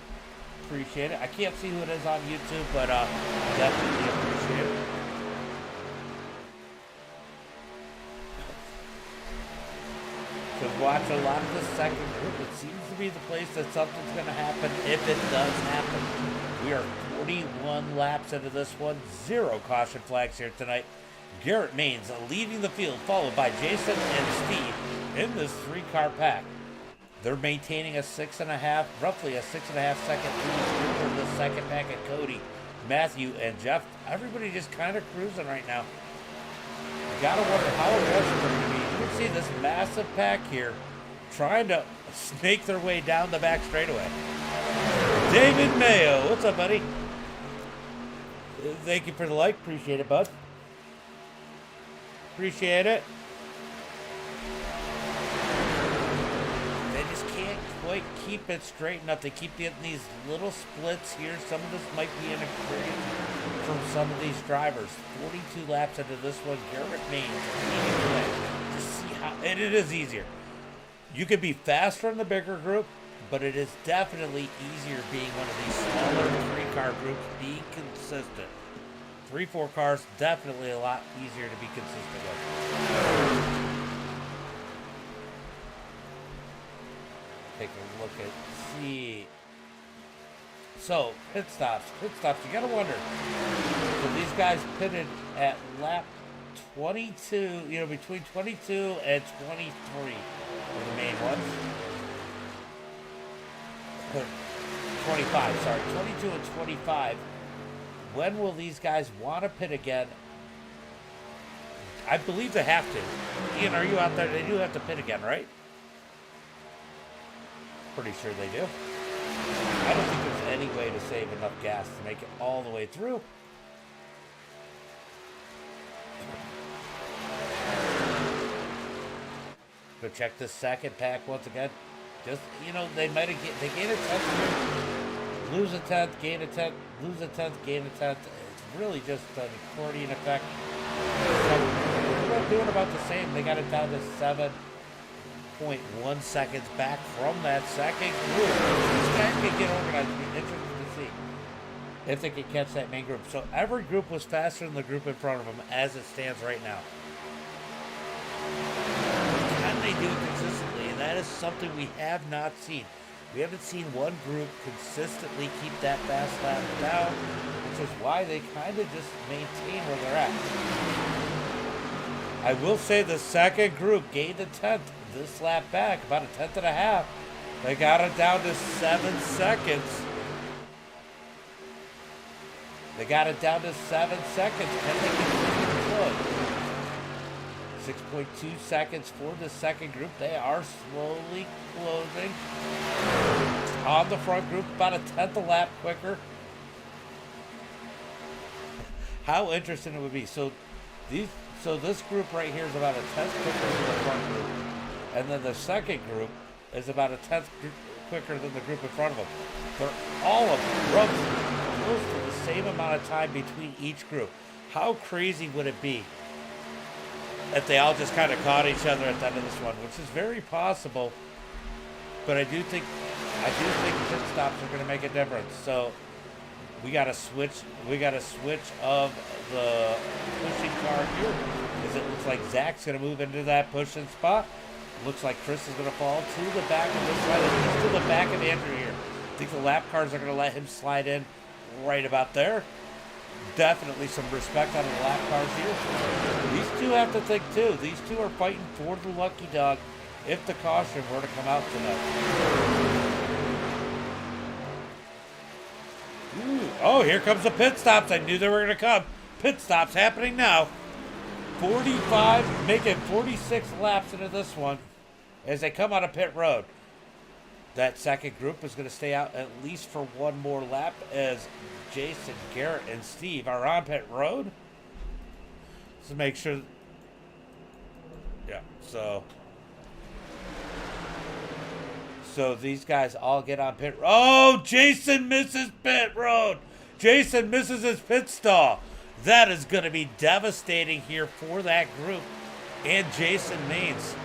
Appreciate it. I can't see who it is on YouTube, but definitely appreciate it. To watch a lot of the second group, it seems to be the place that something's going to happen if it does happen. We are 41 laps into this one. 0 caution flags here tonight. Garrett Maines leading the field, followed by Jason and Steve in this 3-car pack. They're maintaining a roughly a 6.5 second lead over the second pack at Cody, Matthew, and Jeff. Everybody just kind of cruising right now. You gotta wonder how aggressive they're going to be. You can see this massive pack here trying to snake their way down the back straightaway. David Mayo, what's up, buddy? Thank you for the like. Appreciate it, bud. Appreciate it. They just can't quite keep it straight enough. They keep getting these little splits here. Some of this might be inexperience from some of these drivers. 42 laps into this one. Garrett Maines leading the way. Just see how, and it is easier. You can be faster in the bigger group, but it is definitely easier being one of these smaller 3-car groups, being consistent. 3-4 cars, definitely a lot easier to be consistent with. Take a look at, see. So, pit stops, you gotta wonder. So these guys pitted at lap 22, between 22 and 23 are the main ones. 25, sorry, 22 and 25. When will these guys want to pit again? I believe they have to. Ian, are you out there? They do have to pit again, right? Pretty sure they do. I don't think there's any way to save enough gas to make it all the way through. Go check the second pack once again. Just, they might have they gain a 10th, lose a 10th, gain a 10th, lose a 10th, gain a 10th. It's really just an accordion effect. So they're doing about the same. They got it down to 7.1 seconds back from that second group. These guys can get organized. It'll be interesting to see if they can catch that main group. So every group was faster than the group in front of them as it stands right now. Can they do it consistently? And that is something we have not seen. We haven't seen one group consistently keep that fast lap down, which is why they kind of just maintain where they're at. I will say the second group gained a 10th this lap back, about a 10th and a half. They got it down to 7 seconds. They got it down to 7 seconds. Can they continue to close? 6.2 seconds for the second group. They are slowly closing. On the front group, about a 10th a lap quicker. How interesting it would be. So this group right here is about a 10th quicker than the front group. And then the second group is about a 10th quicker than the group in front of them. They're all of them roughly close to the same amount of time between each group. How crazy would it be if they all just kind of caught each other at the end of this one, which is very possible. But I do think pit stops are going to make a difference. So we got to switch. We got a switch of the pushing car here, because it looks like Zach's going to move into that pushing spot. Looks like Chris is going to fall to the back of this side, to the back of Andrew here. I think the lap cars are going to let him slide in right about there. Definitely some respect out of the lap cars here. These two have to think too. These two are fighting for the lucky dog if the caution were to come out tonight. Ooh. Oh, here comes the pit stops. I knew they were going to come. Pit stops happening now. 45, making 46 laps into this one as they come out of pit road. That second group is going to stay out at least for one more lap as Jason, Garrett, and Steve are on pit road. So make sure. Yeah, so these guys all get on pit road. Oh, Jason misses pit road. Jason misses his pit stall. That is going to be devastating here for that group and Jason Maines.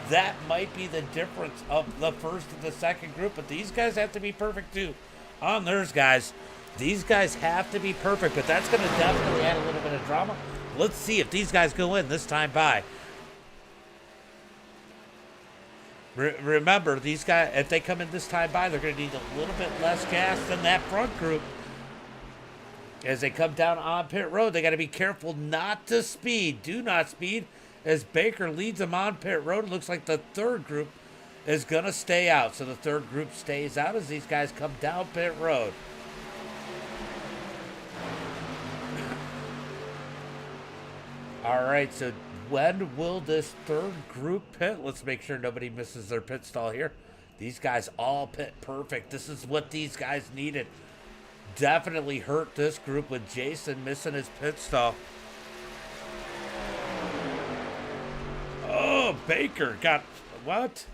That might be the difference of the first and the second group, but these guys have to be perfect too on theirs, guys. These guys have to be perfect, but that's going to definitely add a little bit of drama. Let's see if these guys go in this time by. Remember, these guys, if they come in this time by, they're going to need a little bit less gas than that front group. As they come down on pit road, they got to be careful not to speed. Do not speed. As Baker leads them on pit road, it looks like the third group is going to stay out. So the third group stays out as these guys come down pit road. All right, so when will this third group pit? Let's make sure nobody misses their pit stall here. These guys all pit perfect. This is what these guys needed. Definitely hurt this group with Jason missing his pit stall. Oh, Baker got what?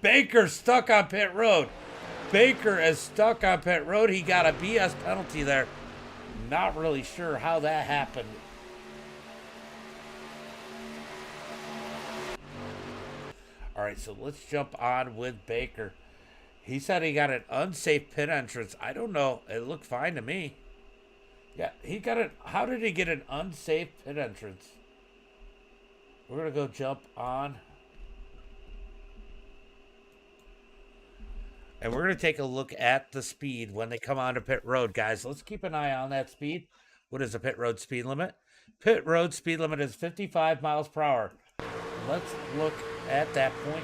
Baker stuck on pit road. Baker is stuck on pit road. He got a BS penalty there. Not really sure how that happened. All right, so let's jump on with Baker. He said he got an unsafe pit entrance. I don't know. It looked fine to me. Yeah, he got it. How did he get an unsafe pit entrance? We're going to go jump on. And we're going to take a look at the speed when they come onto pit road, guys. Let's keep an eye on that speed. What is the pit road speed limit? Pit road speed limit is 55 miles per hour. Let's look at that point.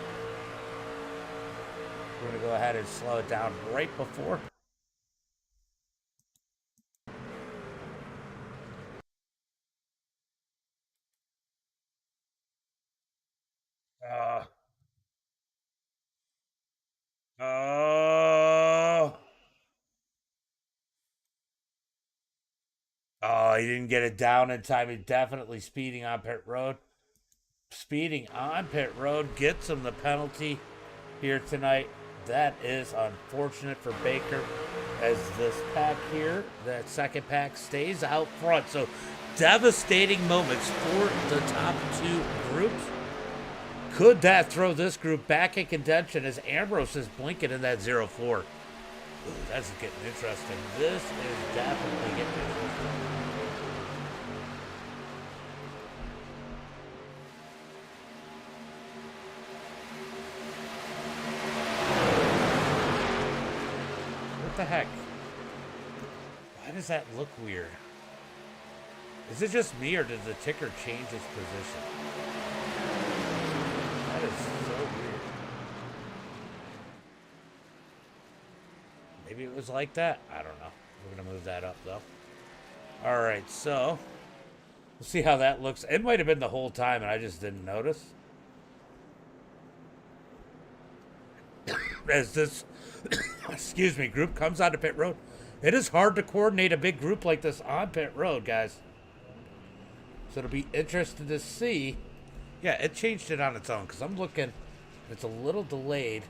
We're going to go ahead and slow it down right before. Oh, he didn't get it down in time. He's definitely speeding on pit road. Speeding on pit road gets him the penalty here tonight. That is unfortunate for Baker as this pack here, that second pack, stays out front. So devastating moments for the top two groups. Could that throw this group back in contention as Ambrose is blinking in that 0-4? Ooh, that's getting interesting. This is definitely getting interesting. What the heck? Why does that look weird? Is it just me or did the ticker change its position? That is so weird. Maybe it was like that. I don't know. We're going to move that up, though. All right, so we'll see how that looks. It might have been the whole time, and I just didn't notice. As this, excuse me, group comes onto pit road, it is hard to coordinate a big group like this on pit road, guys. So it'll be interesting to see. Yeah, it changed it on its own because I'm looking. It's a little delayed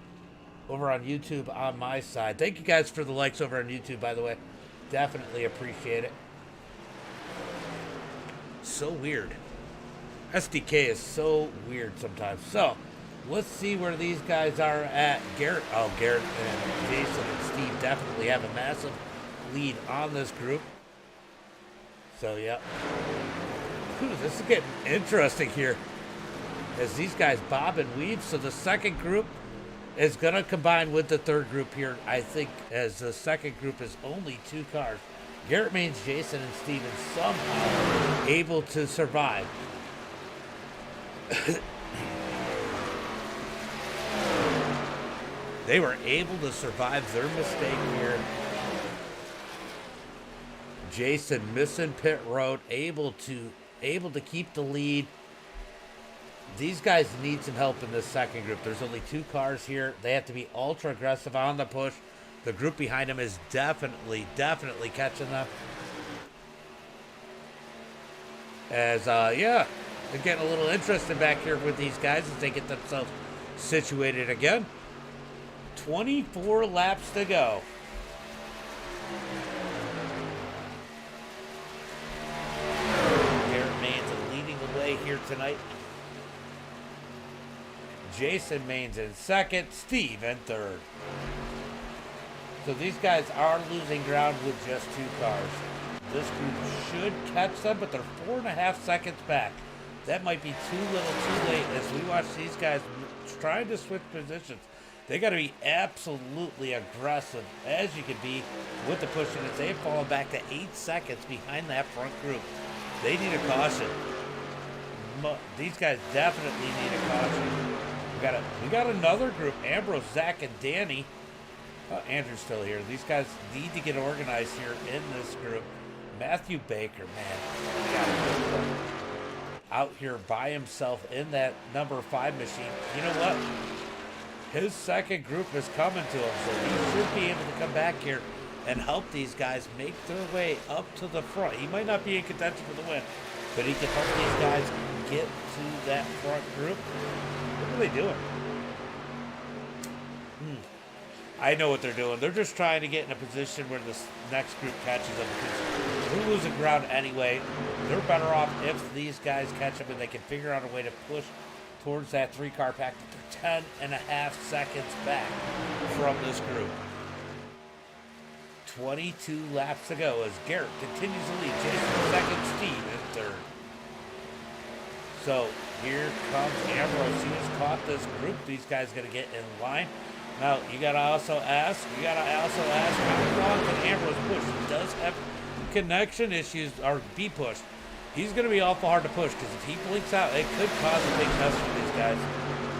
over on YouTube on my side. Thank you guys for the likes over on YouTube, by the way. Definitely appreciate it. So weird. SDK is so weird sometimes. So let's see where these guys are at. Garrett and Jason and Steve definitely have a massive lead on this group. So, yeah. Ooh, this is getting interesting here as these guys bob and weave. So the second group is going to combine with the third group here, I think, as the second group is only 2 cars. Garrett Maines, Jason, and Steven somehow able to survive. They were able to survive their mistake here. Jason missing pit road, able to keep the lead. These guys need some help in this second group. There's only 2 cars here. They have to be ultra aggressive on the push. The group behind them is definitely catching them. As, yeah, they're getting a little interested back here with these guys as they get themselves situated again. 24 laps to go. Garrett Maines leading the way here tonight. Jason Maines in second, Steve in third. So these guys are losing ground with just 2 cars. This group should catch them, but they're 4.5 seconds back. That might be too little too late as we watch these guys trying to switch positions. They got to be absolutely aggressive as you can be with the push, and as they've fallen back to 8 seconds behind that front group. They need a caution. These guys definitely need a caution. We got another group, Ambrose, Zach, and Danny. Andrew's still here. These guys need to get organized here in this group. Matthew Baker, man, out here by himself in that number 5 machine. You know what? His second group is coming to him, so he should be able to come back here and help these guys make their way up to the front. He might not be in contention for the win, but he can help these guys get to that front group. What are they doing? I know what they're doing. They're just trying to get in a position where this next group catches them, because they're losing ground anyway. They're better off if these guys catch them and they can figure out a way to push towards that 3-car pack. They're 10.5 seconds back from this group. 22 laps to go as Garrett continues to lead. Jason second, Steve in third. So here comes Ambrose. He has caught this group. These guys got to get in line. Now, you got to also ask, how long can Ambrose push? He does have connection issues, or be pushed. He's going to be awful hard to push, because if he blinks out, it could cause a big mess for these guys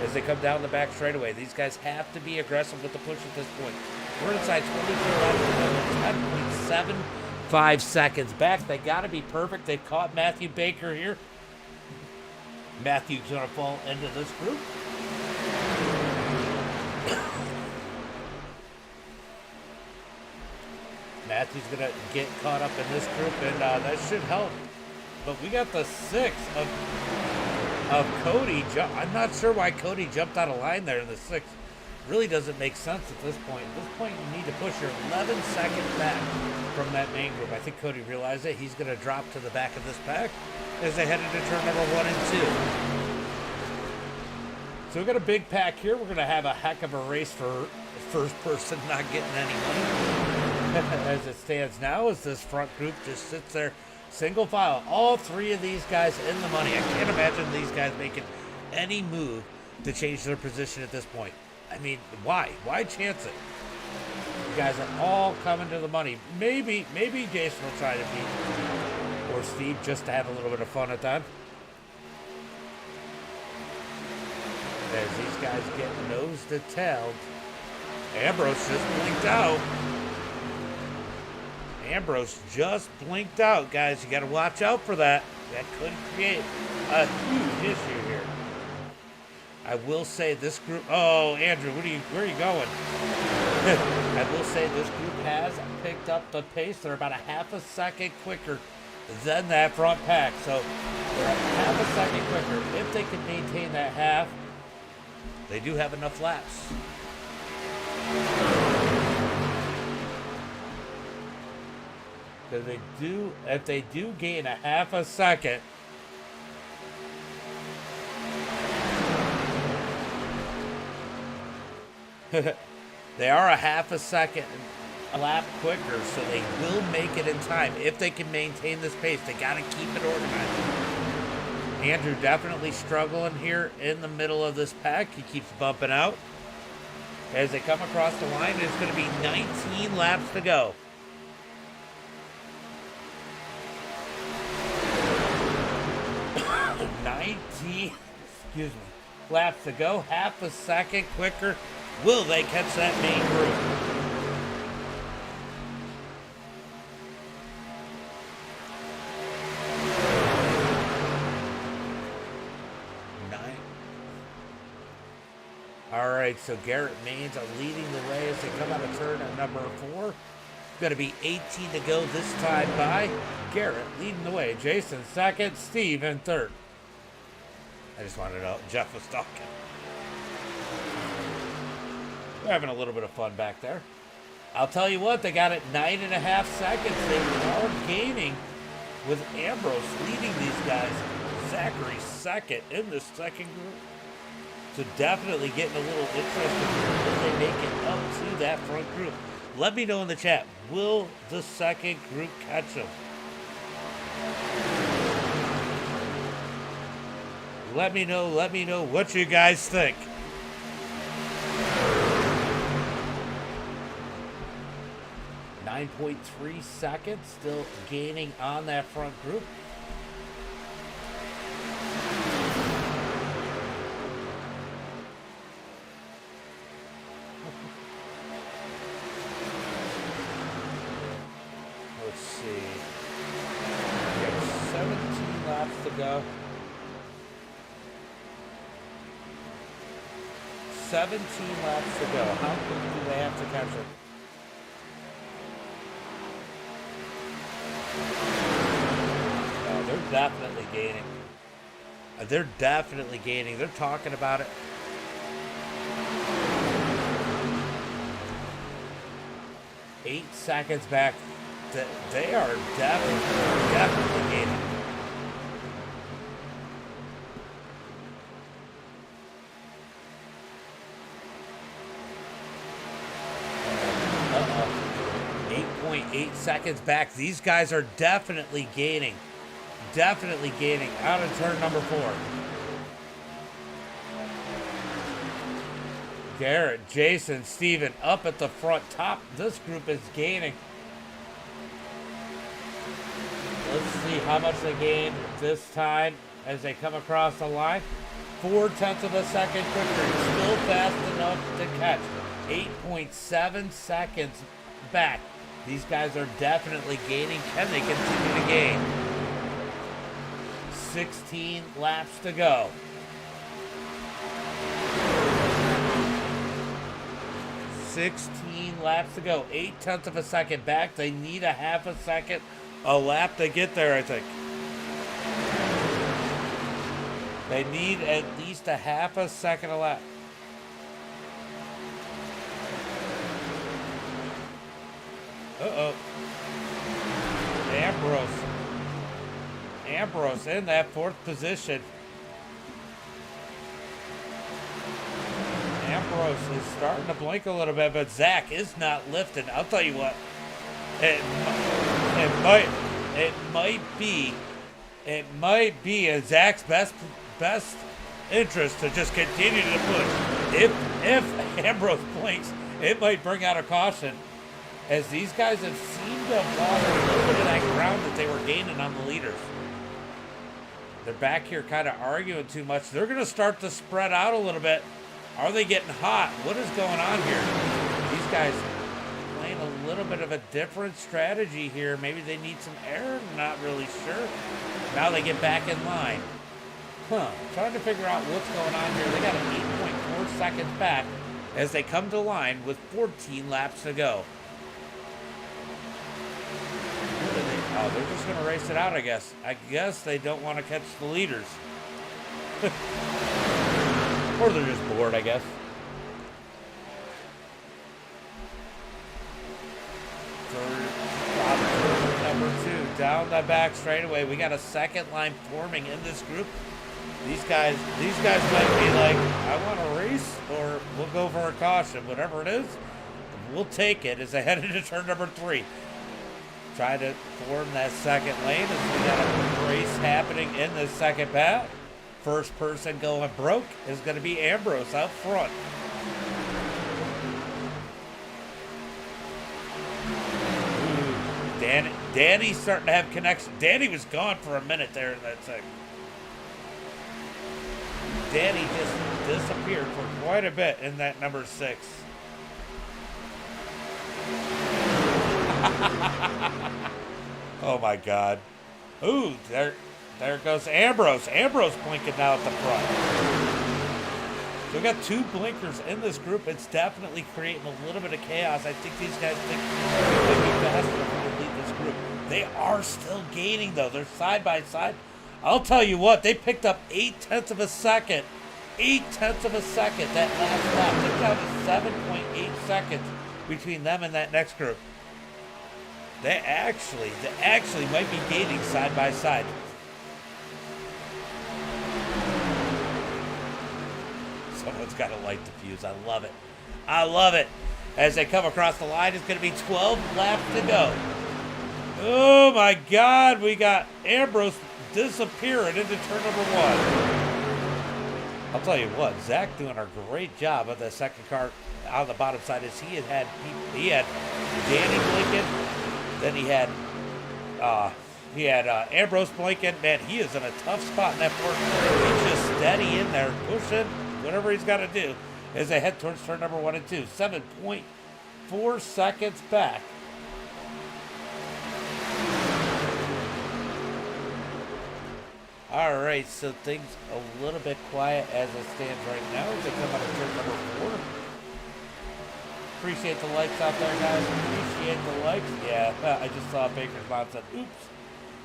as they come down the back straightaway. These guys have to be aggressive with the push at this point. We're inside 24 laps, 10.75 seconds back. They got to be perfect. They've caught Matthew Baker here. Matthew's going to fall into this group. Matthew's going to get caught up in this group, and that should help. But we got the 6 of Cody. I'm not sure why Cody jumped out of line there in the 6. Really doesn't make sense at this point. At this point, you need to push your 11 seconds back from that main group. I think Cody realized it. He's going to drop to the back of this pack as they head into turn number 1 and 2. So we've got a big pack here. We're going to have a heck of a race for first person not getting any money. As it stands now, as this front group just sits there single file. All 3 of these guys in the money. I can't imagine these guys making any move to change their position at this point. I mean, why? Why chance it? You guys are all coming to the money. Maybe Jason will try to beat, or Steve, just to have a little bit of fun at that. As these guys get nose to tail. Ambrose just blinked out. Ambrose just blinked out, guys. You got to watch out for that. That could create a huge issue here. I will say this group. Oh, Andrew, where are you going? I will say this group has picked up the pace. They're about a half a second quicker than that front pack. So they're half a second quicker. If they can maintain that half, they do have enough laps. Because if they do gain a half a second, they are a half a second a lap quicker, so they will make it in time. If they can maintain this pace, they got to keep it organized. Andrew definitely struggling here in the middle of this pack. He keeps bumping out. as they come across the line. It's going to be 19 laps to go. Excuse me, laps to go, half a second quicker. Will they catch that main group? All right, so Garrett Maines are leading the way as they come out of turn at number 4. Going to be 18 to go this time by Garrett leading the way. Jason second, Steve in third. I just wanted to know Jeff was talking. They're having a little bit of fun back there. I'll tell you what, they got it 9.5 seconds. They are gaining with Ambrose leading these guys. Zachary second in the second group. So definitely getting a little interested when they make it up to that front group. Let me know in the chat, will the second group catch them? Let me know what you guys think. .3 seconds, still gaining on that front group. Let's see. We have 17 laps to go. 17 laps to go. How quick do they have to catch it? Oh, they're definitely gaining. They're definitely gaining. They're talking about it. Eight seconds back. They are definitely gaining. Uh-oh. 8.8 seconds back. These guys are definitely gaining. Definitely gaining out of turn number 4. Garrett, Jason, Steven up at the front top. This group is gaining. Let's see how much they gain this time as they come across the line. 0.4 of a second quicker. Still fast enough to catch. 8.7 seconds back. These guys are definitely gaining. Can they continue to gain? 16 laps to go. 16 laps to go. 0.8 of a second back. They need a half a second a lap to get there, I think. They need at least a half a second a lap. Uh-oh. Ambrose in that 4th position. Ambrose is starting to blink a little bit, but Zach is not lifting. I'll tell you what, it might be in Zach's best interest to just continue to push. If Ambrose blinks, it might bring out a caution, as these guys have seemed to have lost a little bit of that ground that they were gaining on the leaders. They're back here kind of arguing too much. They're going to start to spread out a little bit. Are they getting hot? What is going on here? These guys playing a little bit of a different strategy here. Maybe they need some air. Not really sure. Now they get back in line. Trying to figure out what's going on here. They got an 8.4 seconds back as they come to line with 14 laps to go. Oh, they're just going to race it out, I guess. I guess they don't want to catch the leaders. Or they're just bored, I guess. Number 2, down the back straightaway. We got a second line forming in this group. These guys might be like, I want to race, or we'll go for a caution. Whatever it is, we'll take it as they head into turn number 3. Try to form that second lane as we got a race happening in the second path. First person going broke is going to be Ambrose out front. Danny's starting to have connection. Danny was gone for a minute there in that second. Danny just disappeared for quite a bit in that number 6. Oh my God. Ooh, there goes Ambrose. Ambrose blinking now at the front. So we got 2 blinkers in this group. It's definitely creating a little bit of chaos. I think these guys think they might be fast enough to lead this group. They are still gaining though. They're side by side. I'll tell you what, they picked up 0.8 of a second. 0.8 of a second that last lap. They're down to 7.8 seconds between them and that next group. They actually might be gaining side by side. Someone's got to light the fuse. I love it. I love it. As they come across the line, it's going to be 12 laps to go. Oh my God, we got Ambrose disappearing into turn number 1. I'll tell you what, Zach doing a great job of the second car on the bottom side. As he had Danny blinking, then he had Ambrose blinking. Man, he is in a tough spot in that fourth. He's just steady in there, pushing whatever he's got to do as they head towards turn number 1 and 2. 7.4 seconds back. All right, so things a little bit quiet as it stands right now as they come out of turn number 4. Appreciate the likes out there, guys. Appreciate the likes. Yeah, I just saw Baker's mom said, oops.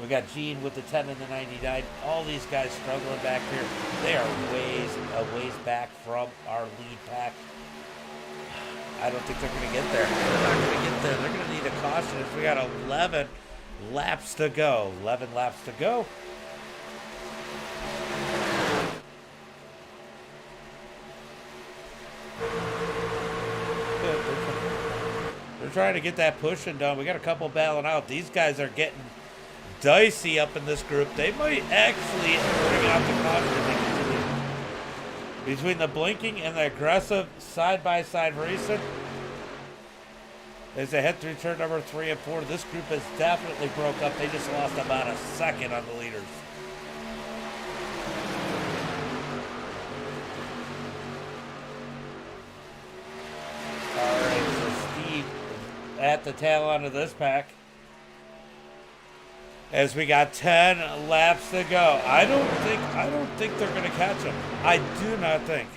We got Gene with the 10 and the 99. All these guys struggling back here. They are a ways back from our lead pack. I don't think they're going to get there. They're not going to get there. They're going to need a caution as we got 11 laps to go. 11 laps to go. They're trying to get that pushing done. We got a couple bailing out. These guys are getting dicey up in this group. They might actually bring out the caution if they continue. Between the blinking and the aggressive side-by-side racing, as they head through turn number 3 and 4, this group has definitely broke up. They just lost about a second on the leaders. All right, so Steve at the tail end of this pack. As we got 10 laps to go. I don't think they're going to catch him. I do not think.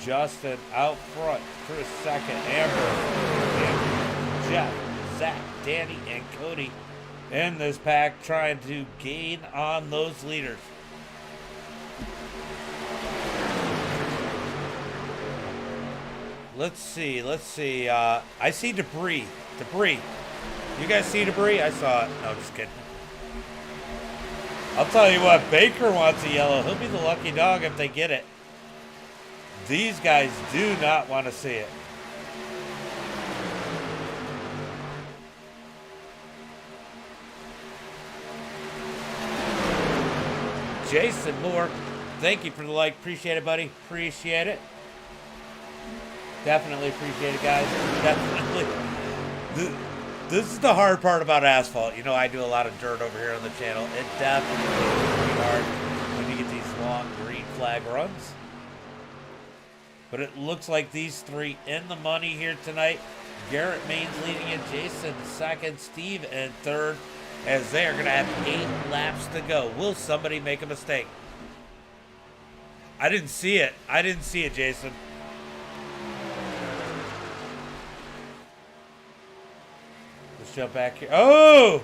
Justin out front for a second. Amber, Jeff, Zach, Danny, and Cody in this pack trying to gain on those leaders. Let's see. I see debris. You guys see debris? I saw it. No, just kidding. I'll tell you what, Baker wants a yellow. He'll be the lucky dog if they get it. These guys do not want to see it. Jason Moore, thank you for the like. Appreciate it, buddy. Appreciate it. Definitely appreciate it, guys. Definitely. This is the hard part about asphalt. You know, I do a lot of dirt over here on the channel. It definitely is pretty hard when you get these long green flag runs. But it looks like these 3 in the money here tonight. Garrett Main's leading it. Jason second. Steve in third. As they are going to have 8 laps to go. Will somebody make a mistake? I didn't see it. Jason. Let's jump back here. Oh!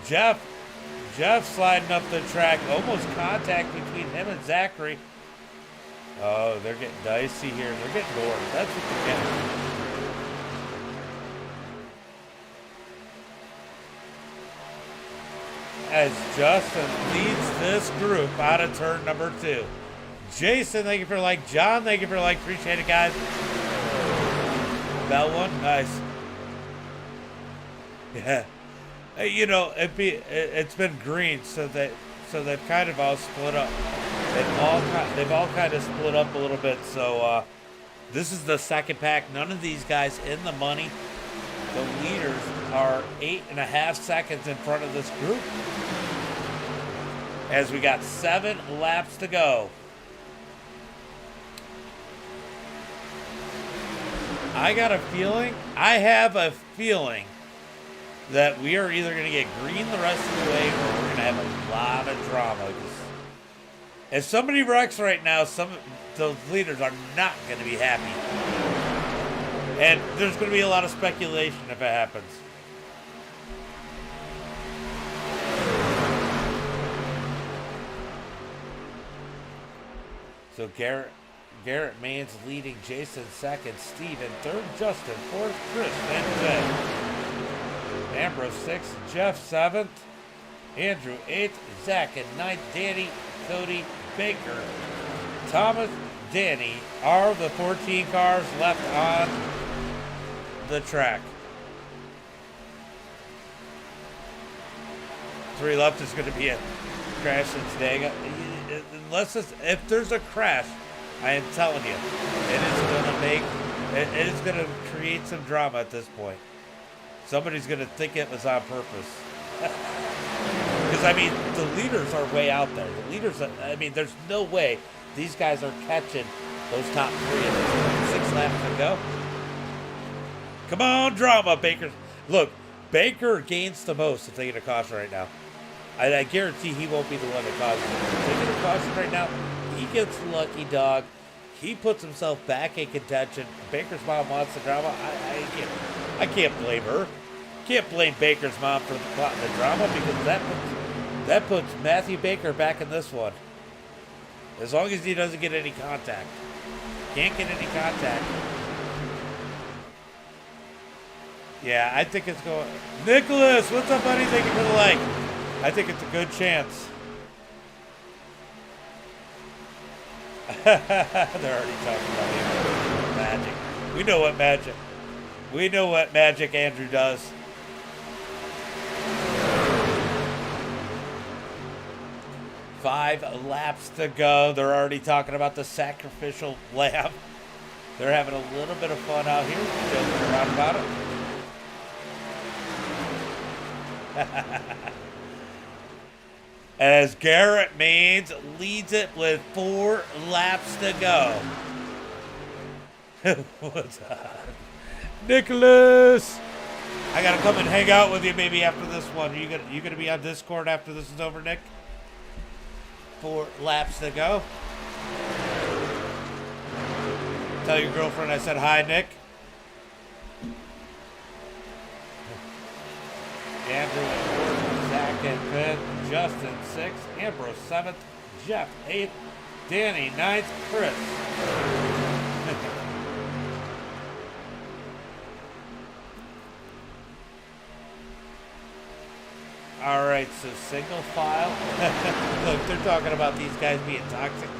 Jeff sliding up the track. Almost contact between him and Zachary. Oh, they're getting dicey here. They're getting bored. That's what they're getting. As Justin leads this group out of turn number 2. Jason, thank you for like. John, thank you for like. Appreciate it, guys. Bell one, nice. Yeah, you know, it's been green, so they've kind of all split up. they've all kind of split up a little bit. So this is the second pack. None of these guys in the money. The leaders are 8.5 seconds in front of this group. As we got 7 laps to go. I have a feeling that we are either going to get green the rest of the way or we're going to have a lot of drama. If somebody wrecks right now, some of those leaders are not going to be happy. And there's going to be a lot of speculation if it happens. So Garrett Mann's leading, Jason second, Steve in third, Justin fourth, Chris then fifth, Ambrose sixth, Jeff seventh, Andrew eighth, Zach in ninth, Danny, Cody, Baker, Thomas, Danny are the 14 cars left on the track. 3 left is going to be a crash in Talladega. If there's a crash, I am telling you, it is going to create some drama at this point. Somebody's going to think it was on purpose. Because, I mean, the leaders are way out there. The leaders, there's no way these guys are catching those top 3 in 6 laps to go. Come on, drama, Baker. Look, Baker gains the most if they get a caution right now. I guarantee he won't be the one that causes it. If they get a caution right now, he gets lucky, dog. He puts himself back in contention. Baker's mom wants the drama. I can't blame her. Can't blame Baker's mom for the drama because that puts Matthew Baker back in this one. As long as he doesn't get any contact. Can't get any contact. Yeah, I think it's going. Nicholas, what's up, buddy? Thank you for the like. I think it's a good chance. They're already talking about magic. We know what magic Andrew does. Five laps to go. They're already talking about the sacrificial lamb. They're having a little bit of fun out here, joking around about it. As Garrett Maines leads it with 4 laps to go. What's up? Nicholas! I gotta come and hang out with you maybe after this one. You gonna be on Discord after this is over, Nick? 4 laps to go. Tell your girlfriend I said hi, Nick. Andrew in 4th, Zach in 5th, Justin 6th, Ambrose 7th, Jeff 8th, Danny 9th, Chris. All right, so single file. Look, they're talking about these guys being toxic.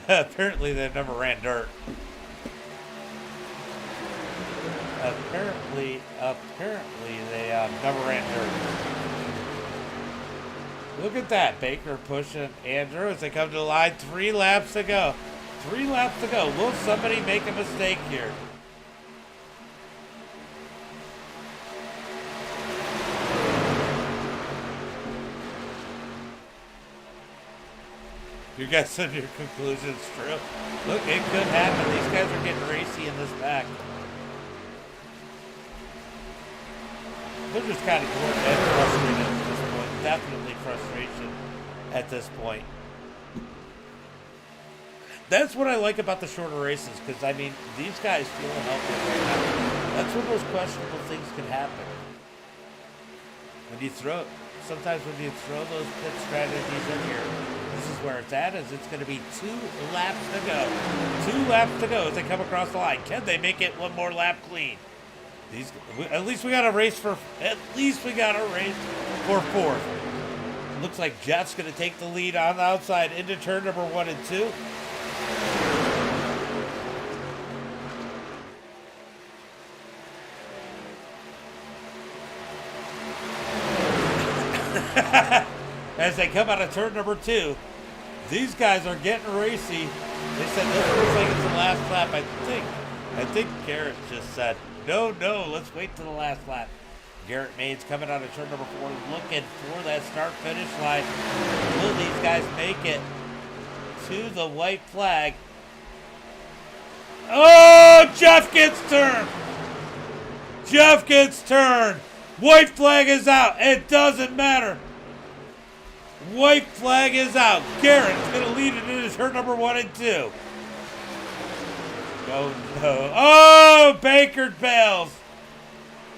Apparently, they've never ran dirt. Apparently, they never ran dirt. Look at that. Baker pushing Andrew as they come to the line. 3 laps to go. 3 laps to go. Will somebody make a mistake here? You guys said your conclusion's true. Look, it could happen. These guys are getting racy in this back. They're just kind of frustrated at this point. Definitely frustration at this point. That's what I like about the shorter races, because, I mean, these guys feel healthy right now. That's when those questionable things can happen. Sometimes when you throw those pit strategies in here, this is where it's at, is it's going to be 2 laps to go. 2 laps to go as they come across the line. Can they make it one more lap clean? At least we got a race for 4th. Looks like Jeff's going to take the lead on the outside into turn number 1 and 2. As they come out of turn number 2, These guys are getting racy. They said this looks like it's the last lap. I think Garrett just said, no, let's wait till the last lap. Garrett Maines coming out of turn number 4, looking for that start-finish line. Will these guys make it to the white flag? Oh, Jeff gets turned. Jeff gets turned. White flag is out. It doesn't matter. White flag is out. Garrett's going to lead it into turn number 1 and 2. Oh, no. Oh, Baker bails.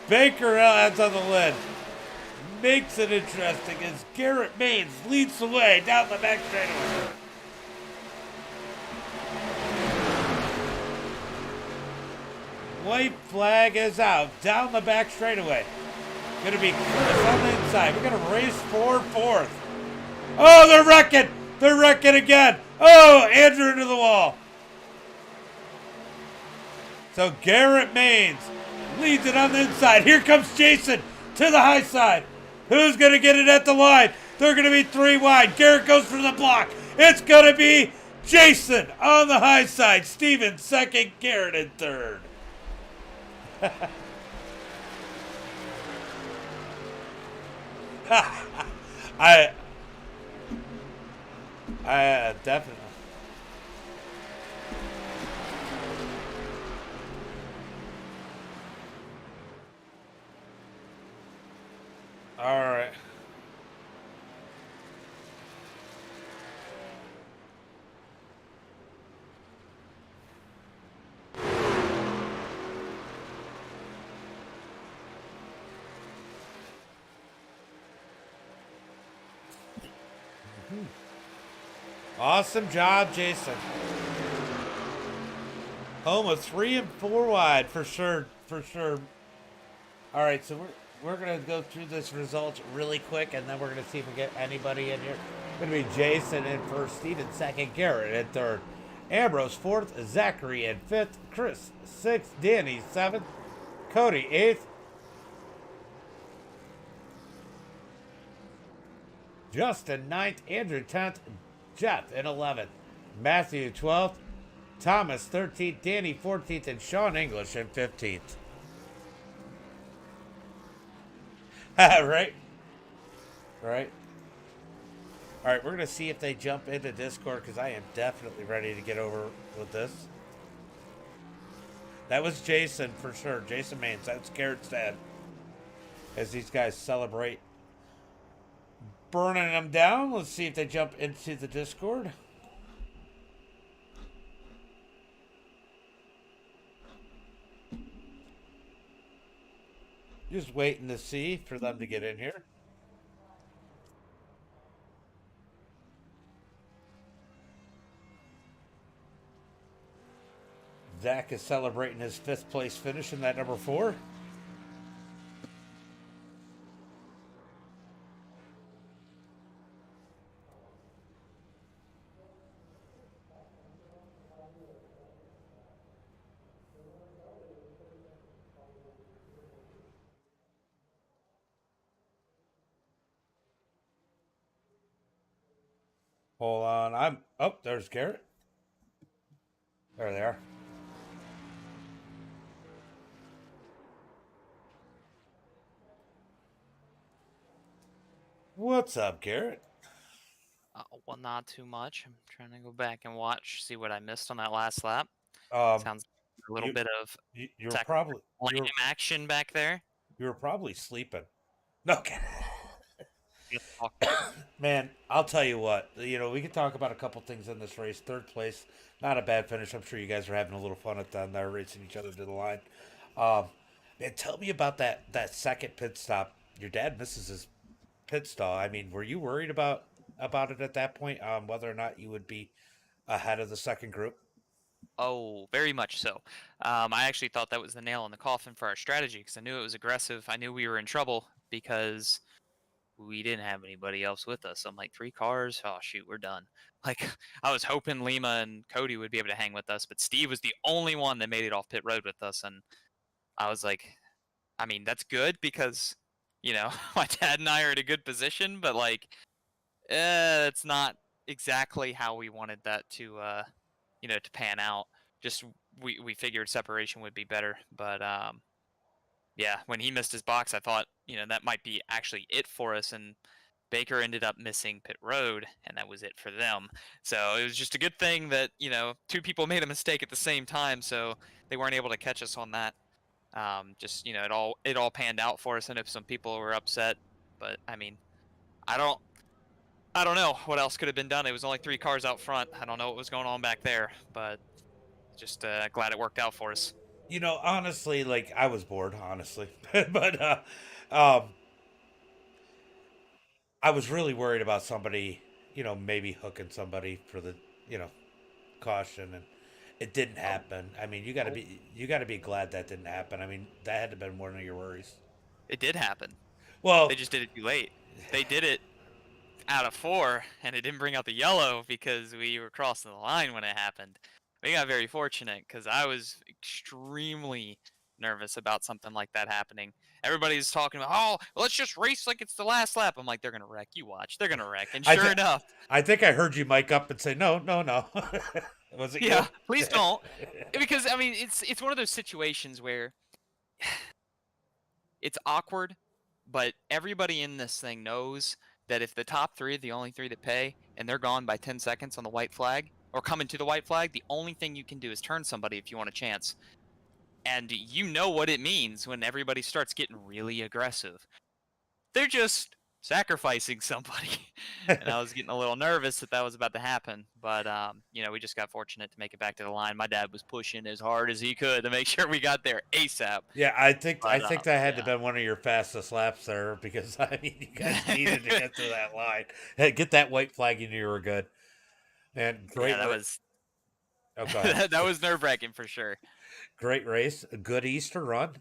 Baker adds on the lid. Makes it interesting as Garrett Maines leads the way down the back straightaway. White flag is out. Down the back straightaway. Going to be Chris on the inside. We're going to race for 4th. Oh, they're wrecking. They're wrecking again. Oh, Andrew into the wall. So Garrett Maines leads it on the inside. Here comes Jason to the high side. Who's going to get it at the line? They're going to be 3 wide. Garrett goes for the block. It's going to be Jason on the high side. Steven second, Garrett in third. I definitely. All right. Awesome job, Jason. Home of 3 and 4 wide for sure, for sure. All right, so we're gonna go through this results really quick, and then we're gonna see if we get anybody in here. Gonna be Jason in first, Steven second, Garrett in third, Ambrose fourth, Zachary in fifth, Chris sixth, Danny seventh, Cody eighth, Justin ninth, Andrew 10th, Jeff in 11th, Matthew 12th, Thomas 13th, Danny 14th, and Sean English in 15th. Right? Right? All right, we're going to see if they jump into Discord because I am definitely ready to get over with this. That was Jason for sure. Jason Maines. That's Garrett's dad. As these guys celebrate burning them down. Let's see if they jump into the Discord. Just waiting to see for them to get in here. Zach is celebrating his 5th place finish in that number 4. Hold on. Oh, there's Garrett. There they are. What's up, Garrett? Well, not too much. I'm trying to go back and watch, see what I missed on that last lap. Sounds a little bit of you're probably lame action back there. You were probably sleeping. No, okay. Just Man, I'll tell you what. You know, we can talk about a couple things in this race. 3rd place, not a bad finish. I'm sure you guys are having a little fun at the end there, racing each other to the line. Man, tell me about that second pit stop. Your dad misses his pit stall. I mean, were you worried about it at that point? Whether or not you would be ahead of the second group? Oh, very much so. I actually thought that was the nail in the coffin for our strategy because I knew it was aggressive. I knew we were in trouble because we didn't have anybody else with us. I'm like, 3 cars? Oh, shoot, we're done. Like, I was hoping Lima and Cody would be able to hang with us, but Steve was the only one that made it off pit road with us. And I was like, I mean, that's good because, you know, my dad and I are in a good position, but like, it's not exactly how we wanted that to to pan out. Just we figured separation would be better, but yeah, when he missed his box, I thought, that might be actually it for us. And Baker ended up missing pit road, and that was it for them. So it was just a good thing that, two people made a mistake at the same time, so they weren't able to catch us on that. Just, it all panned out for us, and if some people were upset, but I mean, I don't I don't know what else could have been done. It was only 3 cars out front. I don't know what was going on back there, but just glad it worked out for us. Honestly, like I was bored, honestly, but um, I was really worried about somebody, maybe hooking somebody for the, you know, caution, and it didn't Oh, happen. I mean, oh, you got to be glad that didn't happen. I mean, that had to have been one of your worries. it did happen. They Well, just did it too late. They did it out of 4, and it didn't bring out the yellow because we were crossing the line when it happened. We got very fortunate because I was extremely nervous about something like that happening. Everybody's talking about, oh, let's just race like it's the last lap. I'm like, they're gonna wreck. You watch, they're gonna wreck. And I sure th- enough, I think I heard you mic up and say no, no, no. Was it you? yeah, please don't, because I mean, it's one of those situations where it's awkward, but everybody in this thing knows that if the top 3 are the only 3 that pay and they're gone by 10 seconds on the white flag or coming to the white flag, the only thing you can do is turn somebody if you want a chance. And you know what it means when everybody starts getting really aggressive. They're just sacrificing somebody. And I was getting a little nervous that that was about to happen. But, we just got fortunate to make it back to the line. My dad was pushing as hard as he could to make sure we got there ASAP. Yeah, I But, think that had to yeah. have been one of your fastest laps there because I mean you guys needed to get to that line. Hey, get that white flag, you knew you were good. And Yeah, that was Oh, go ahead. that was nerve wracking for sure. Great race, a good Easter run.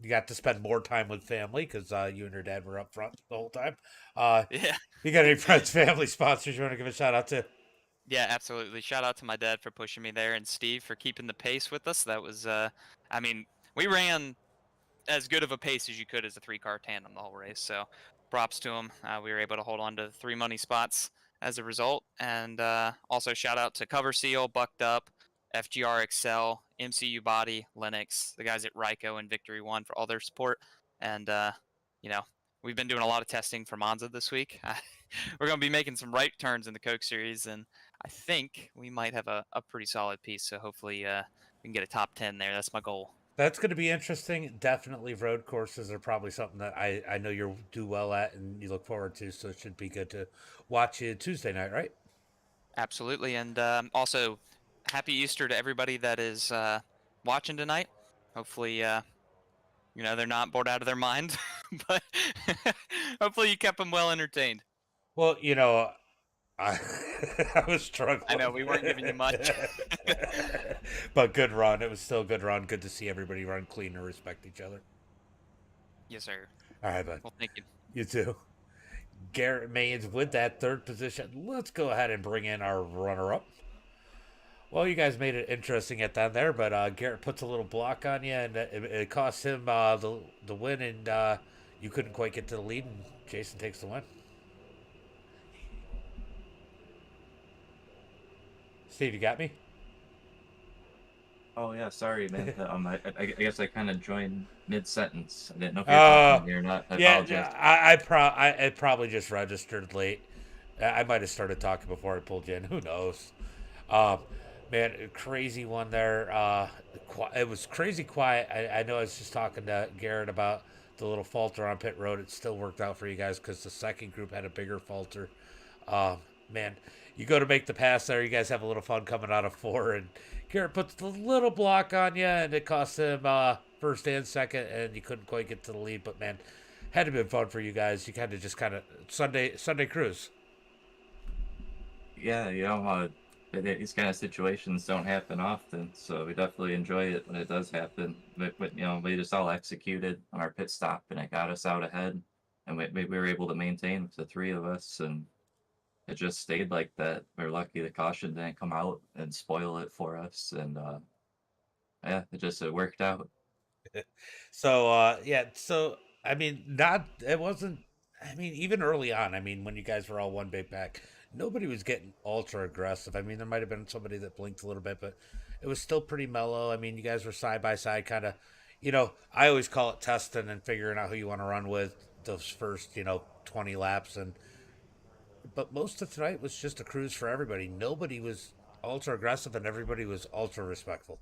You got to spend more time with family because you and your dad were up front the whole time. Uh, Yeah. you got any friends, family, sponsors you want to give a shout out to? Yeah, absolutely. Shout out to my dad for pushing me there and Steve for keeping the pace with us. That was I mean, we ran as good of a pace as you could as a 3-car tandem the whole race. So props to him. We were able to hold on to 3 money spots as a result. And also shout out to Cover Seal, Bucked Up, FGR Excel, MCU Body, Linux, the guys at Ryko and Victory One for all their support. And you know, we've been doing a lot of testing for Monza this week. We're going to be making some right turns in the Coke Series, and I think we might have a pretty solid piece. So hopefully we can get a top 10 there. That's my goal. That's going to be interesting. Definitely, road courses are probably something that I know you'll do well at and you look forward to. So it should be good to watch you Tuesday night, right? Absolutely, and also happy Easter to everybody that is watching tonight. Hopefully, they're not bored out of their mind, but hopefully you kept them well entertained. Well, I I was I struggling, know we weren't giving you much. but good run. It was still a good run. Good to see everybody run clean and respect each other. Yes, sir. All right, bud. Well, thank you. You too. Garrett Maines with that third position. Let's go ahead and bring in our runner-up. Well, you guys made it interesting at the end there, but Garrett puts a little block on you, and it cost him the win, and you couldn't quite get to the lead, and Jason takes the win. Steve, you got me? Oh yeah, sorry, man. I guess I kind of joined mid-sentence. I didn't know if you were talking to me or not. I Yeah, apologize. I probably just registered late. I might have started talking before I pulled you in. Who knows? Um, man, crazy one there. It was crazy quiet. I know I was just talking to Garrett about the little falter on pit road. It still worked out for you guys because the second group had a bigger falter. Man, you go to make the pass there. You guys have a little fun coming out of 4, and Garrett puts the little block on you, and it cost him first and second, and you couldn't quite get to the lead. But man, had to been fun for you guys. You kind of Sunday cruise. Yeah, these kind of situations don't happen often, so we definitely enjoy it when it does happen. But we just all executed on our pit stop, and it got us out ahead, and we were able to maintain with the 3 of us, and it just stayed like that. We're lucky the caution didn't come out and spoil it for us, and yeah, it worked out. So yeah, so I mean, not it wasn't. I mean, even early on, I mean, when you guys were all one big pack, nobody was getting ultra aggressive. I mean, there might have been somebody that blinked a little bit, but it was still pretty mellow. I mean, you guys were side by side, kind of. I always call it testing and figuring out who you want to run with those first 20 laps, and but most of tonight was just a cruise for everybody. Nobody was ultra aggressive, and everybody was ultra respectful.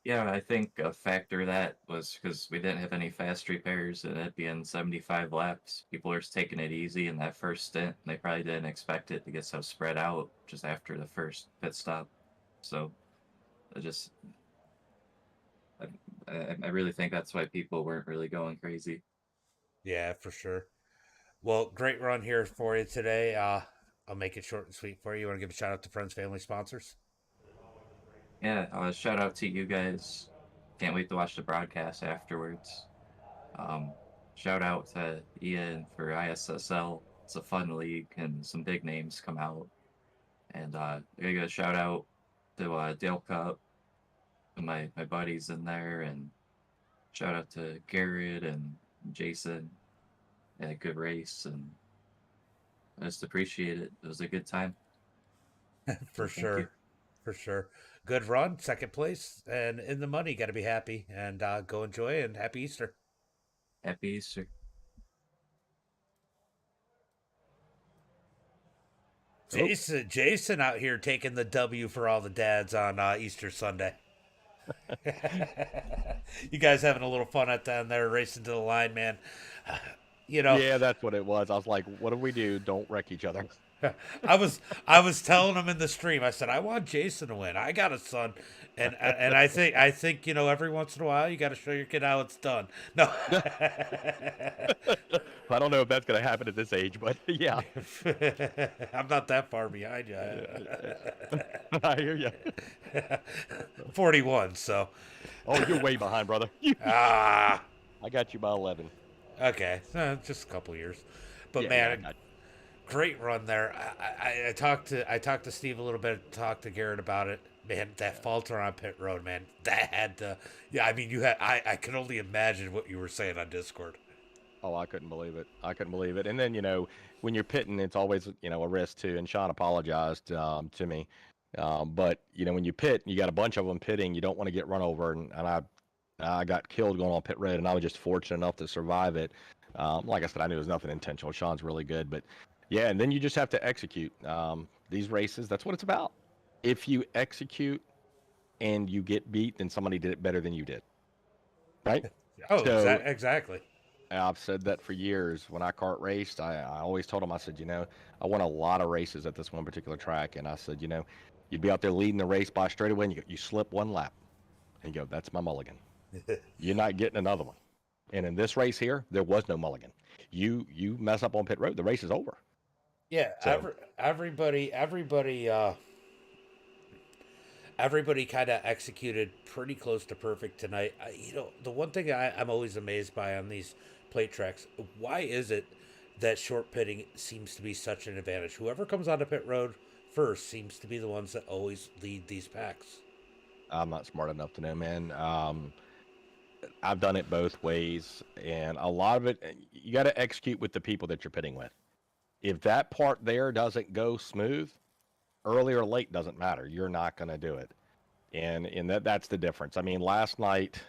Yeah, I think a factor of that was because we didn't have any fast repairs, and it being 75 laps, people are just taking it easy in that first stint. And they probably didn't expect it to get so spread out just after the first pit stop. So I just, I really think that's why people weren't really going crazy. Yeah, for sure. Well, great run here for you today. I'll make it short and sweet for you. You want to give a shout out to friends, family, sponsors? Yeah, shout out to you guys. Can't wait to watch the broadcast afterwards. Um, Shout out to Ian for ISSL. It's a fun league, and some big names come out. And I gotta give a shout out to Dale Cup, and my buddies in there, and shout out to Garrett and Jason. Yeah, good race, and I just appreciate it. It was a good time. For So thank you. sure. For sure. Good run, second place, and in the money. Got to be happy and go enjoy and happy Easter. Happy Easter. Hello. Jason out here taking the W for all the dads on Easter Sunday. You guys having a little fun at the end there, racing to the line, man. You know, Yeah, that's what it was. I was like, what do we do? Don't wreck each other. I was telling him in the stream. I said I want Jason to win. I got a son, and I think every once in a while you got to show your kid how it's done. No, I don't know if that's going to happen at this age, but yeah. I'm not that far behind you. I hear you. 41. So Oh, you're way behind, brother. ah, I got you by 11. okay, just a couple years. But Yeah, man, I got great run there. I talked to Steve a little bit, talked to Garrett about it. Man, that falter on pit road, man, that had to. Yeah, I mean, I can only imagine what you were saying on Discord. Oh, I couldn't believe it. I couldn't believe it. And then, when you're pitting, it's always, a risk too. And Sean apologized to me. But, when you pit, you got a bunch of them pitting, you don't want to get run over. And I got killed going on pit road, and I was just fortunate enough to survive it. Like I said, I knew it was nothing intentional. Sean's really good. But, yeah, and then you just have to execute. These races, that's what it's about. If you execute and you get beat, then somebody did it better than you did. Right? Oh, So exactly. I've said that for years. When I kart raced, I always told them, I said, I won a lot of races at this one particular track. And I said, you'd be out there leading the race by straightaway, and you slip one lap. And you go, that's my mulligan. You're not getting another one. And in this race here, there was no mulligan. You mess up on pit road, the race is over. Yeah, So, everybody kind of executed pretty close to perfect tonight. The one thing I'm always amazed by on these plate tracks, why is it that short pitting seems to be such an advantage? Whoever comes onto pit road first seems to be the ones that always lead these packs. I'm not smart enough to know, man. I've done it both ways, and a lot of it, you got to execute with the people that you're pitting with. If that part there doesn't go smooth, early or late doesn't matter. You're not going to do it, and that's the difference. I mean, last night,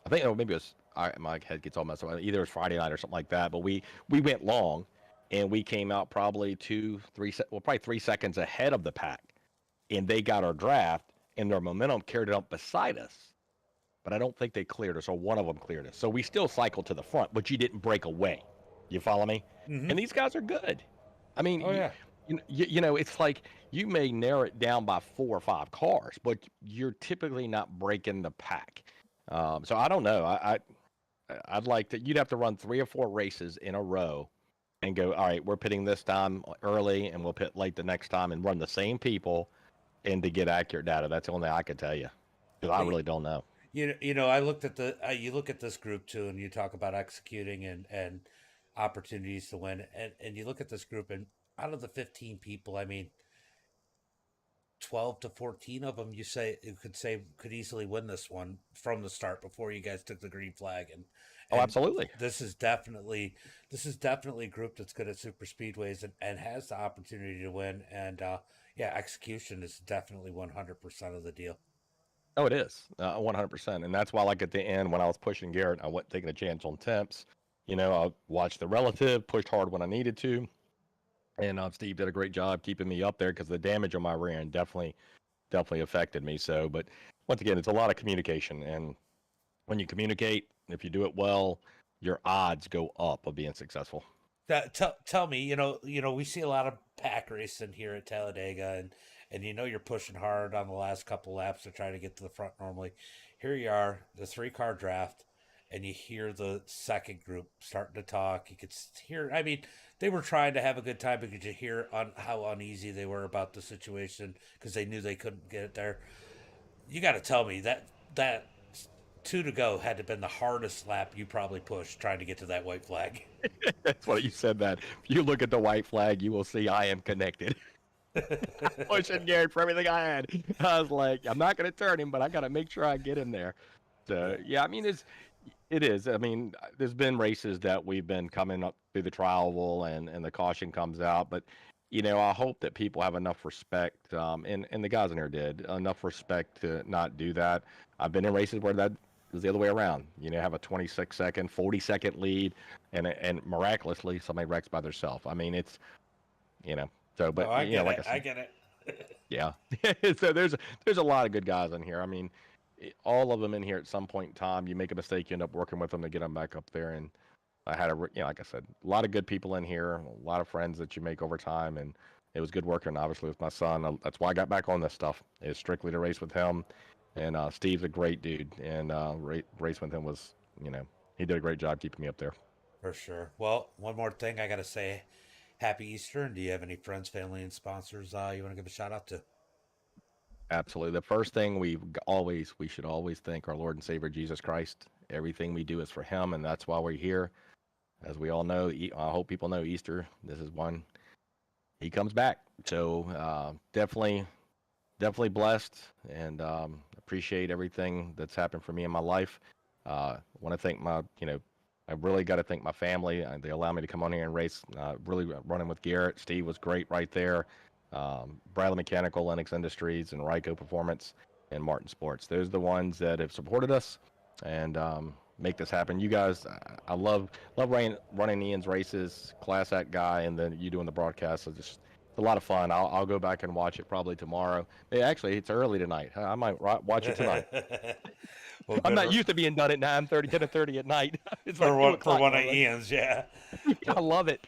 I think maybe it was my head gets all messed up. Either it was Friday night or something like that. But we went long, and we came out probably probably 3 seconds ahead of the pack, and they got our draft, and their momentum carried it up beside us. But I don't think they cleared us, or one of them cleared us. So we still cycled to the front, but you didn't break away. You follow me? Mm-hmm. And these guys are good. I mean, Oh yeah. it's like you may narrow it down by 4 or 5 cars, but you're typically not breaking the pack. So I don't know. I'd like to. You'd have to run 3 or 4 races in a row, and go. All right, we're pitting this time early, and we'll pit late the next time, and run the same people, and to get accurate data. That's the only thing I could tell you, because I really don't know. I looked at you look at this group too, and you talk about executing and opportunities to win, and you look at this group, and out of the 15 people, I mean, 12 to 14 of them could easily win this one from the start before you guys took the green flag. Oh, And absolutely. this is definitely a group that's good at super speedways and has the opportunity to win. And yeah, execution is definitely 100% of the deal. Oh, it is 100%, and that's why, like at the end, when I was pushing Garrett, I wasn't taking a chance on temps. I watched the relative, pushed hard when I needed to, and Steve did a great job keeping me up there because the damage on my rear end definitely affected me. So, but once again, it's a lot of communication, and when you communicate, if you do it well, your odds go up of being successful. Tell me, we see a lot of pack racing here at Talladega, and you're pushing hard on the last couple laps to try to get to the front normally. Here you are, the 3-car draft, and you hear the second group starting to talk. You could hear, I mean, they were trying to have a good time, but you could hear on how uneasy they were about the situation because they knew they couldn't get it there. You got to tell me that 2 to go had to have been the hardest lap you probably pushed trying to get to that white flag. That's what you said. That if you look at the white flag, you will see I am connected. Pushing Garrett for everything I had. I was like, I'm not going to turn him, but I got to make sure I get him there. So yeah, I mean, it is. I mean, there's been races that we've been coming up through the trial wall and the caution comes out, but I hope that people have enough respect, and the guys in there did enough respect to not do that. I've been in races where that was the other way around. Have a 26-second, 40-second lead, and miraculously somebody wrecks by themselves. I mean, it's so, but I get like it. I I said, get it. yeah. So there's a lot of good guys in here. I mean, all of them in here at some point in time. You make a mistake, you end up working with them to get them back up there. And I had like I said, a lot of good people in here, a lot of friends that you make over time, and it was good working. Obviously with my son, that's why I got back on this stuff. Is strictly to race with him. And Steve's a great dude, and race with him was, he did a great job keeping me up there. For sure. Well, one more thing I got to say. Happy Easter. And do you have any friends, family, and sponsors you want to give a shout out to? Absolutely. The first thing we should always thank our Lord and Savior Jesus Christ. Everything we do is for Him, and that's why we're here. As we all know, I hope people know Easter. This is when He comes back. So definitely blessed, and appreciate everything that's happened for me in my life. Want to thank I really got to thank my family. They allow me to come on here and race. Really running with Garrett. Steve was great right there. Bradley Mechanical, Lennox Industries, and Ryco Performance, and Martin Sports. Those are the ones that have supported us and make this happen. You guys, I love running Ian's races, class act guy, and then you doing the broadcast. So just a lot of fun. I'll go back and watch it probably tomorrow. Actually, it's early tonight. I might watch it tonight. Well, I'm not used to being done at 9:30, 10:30 at night. It's for like one of Ian's, yeah. I love it.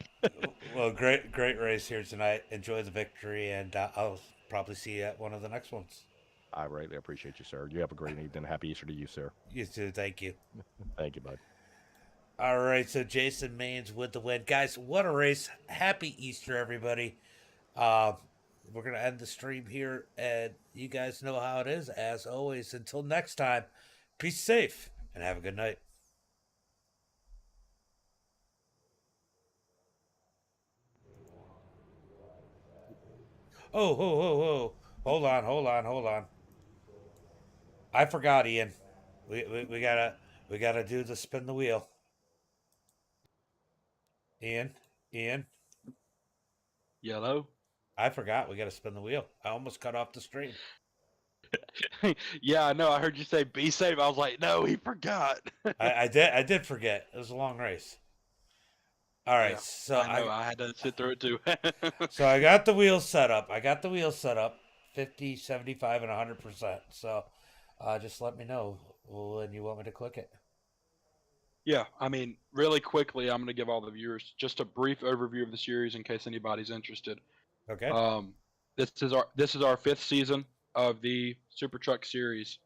Well, great race here tonight. Enjoy the victory, and I'll probably see you at one of the next ones. I greatly appreciate you, sir. You have a great evening. Happy Easter to you, sir. You too. Thank you. Thank you, bud. All right, so Jason Maines with the win. Guys, what a race. Happy Easter, everybody. We're going to end the stream here, and you guys know how it is. As always, until next time, be safe and have a good night. Oh. Hold on. I forgot, Ian. We gotta do the spin the wheel. Ian. Yellow. I forgot we gotta spin the wheel. I almost cut off the stream. Yeah, I know. I heard you say be safe. I was like, no, he forgot. I did forget. It was a long race. All right, Yeah, so I know. I had to sit through it too. so I got the wheels set up. 50, 75, and 100%. So just let me know when you want me to click it. Yeah, I mean, really quickly, I'm going to give all the viewers just a brief overview of the series in case anybody's interested. Okay. This is our 5th season of the Super Truck Series,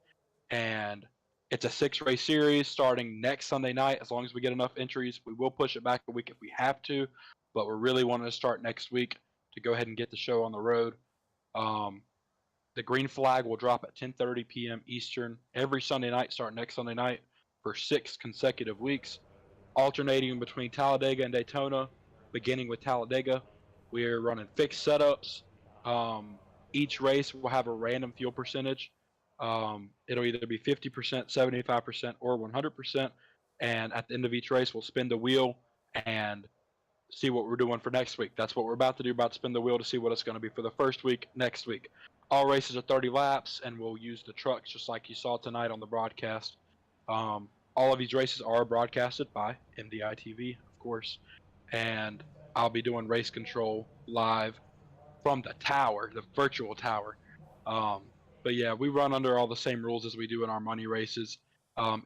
and it's a 6-race series starting next Sunday night. As long as we get enough entries, we will push it back a week if we have to, but we're really wanting to start next week to go ahead and get the show on the road. The green flag will drop at 10:30 p.m. Eastern every Sunday night, starting next Sunday night for 6 consecutive weeks, alternating between Talladega and Daytona. Beginning with Talladega, we're running fixed setups. Each race will have a random fuel percentage. It'll either be 50%, 75%, or 100%. And at the end of each race, we'll spin the wheel and see what we're doing for next week. That's what we're about to do, about to spin the wheel to see what it's going to be for the first week next week. All races are 30 laps, and we'll use the trucks just like you saw tonight on the broadcast. All of these races are broadcasted by MDiTV, of course, and I'll be doing race control live from the tower, the virtual tower. But yeah, we run under all the same rules as we do in our money races.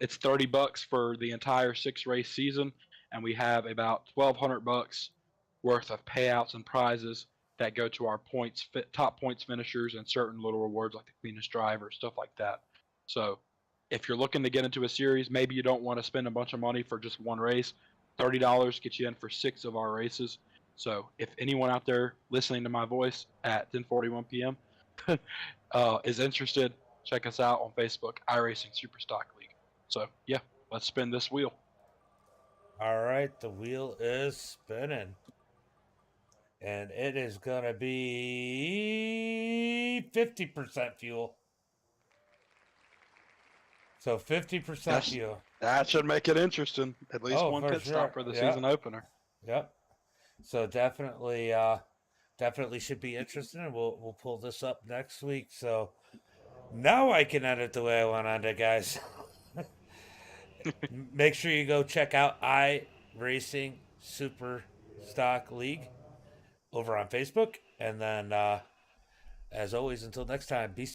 It's $30 for the entire 6-race season, and we have about $1,200 worth of payouts and prizes that go to our top points finishers and certain little rewards like the cleanest driver, stuff like that. So if you're looking to get into a series, maybe you don't want to spend a bunch of money for just one race. $30 gets you in for 6 of our races. So if anyone out there listening to my voice at 10:41 p.m. Is interested, check us out on Facebook, iRacing Superstock League. So yeah, let's spin this wheel. All right, the wheel is spinning. And it is going to be 50% fuel. So 50% fuel. That should make it interesting. At least one pit stop for the season opener. Yep. So definitely should be interesting, and we'll pull this up next week. So now I can end it the way I want to end it, guys. Make sure you go check out iRacing Superstock League over on Facebook, and then as always, until next time, be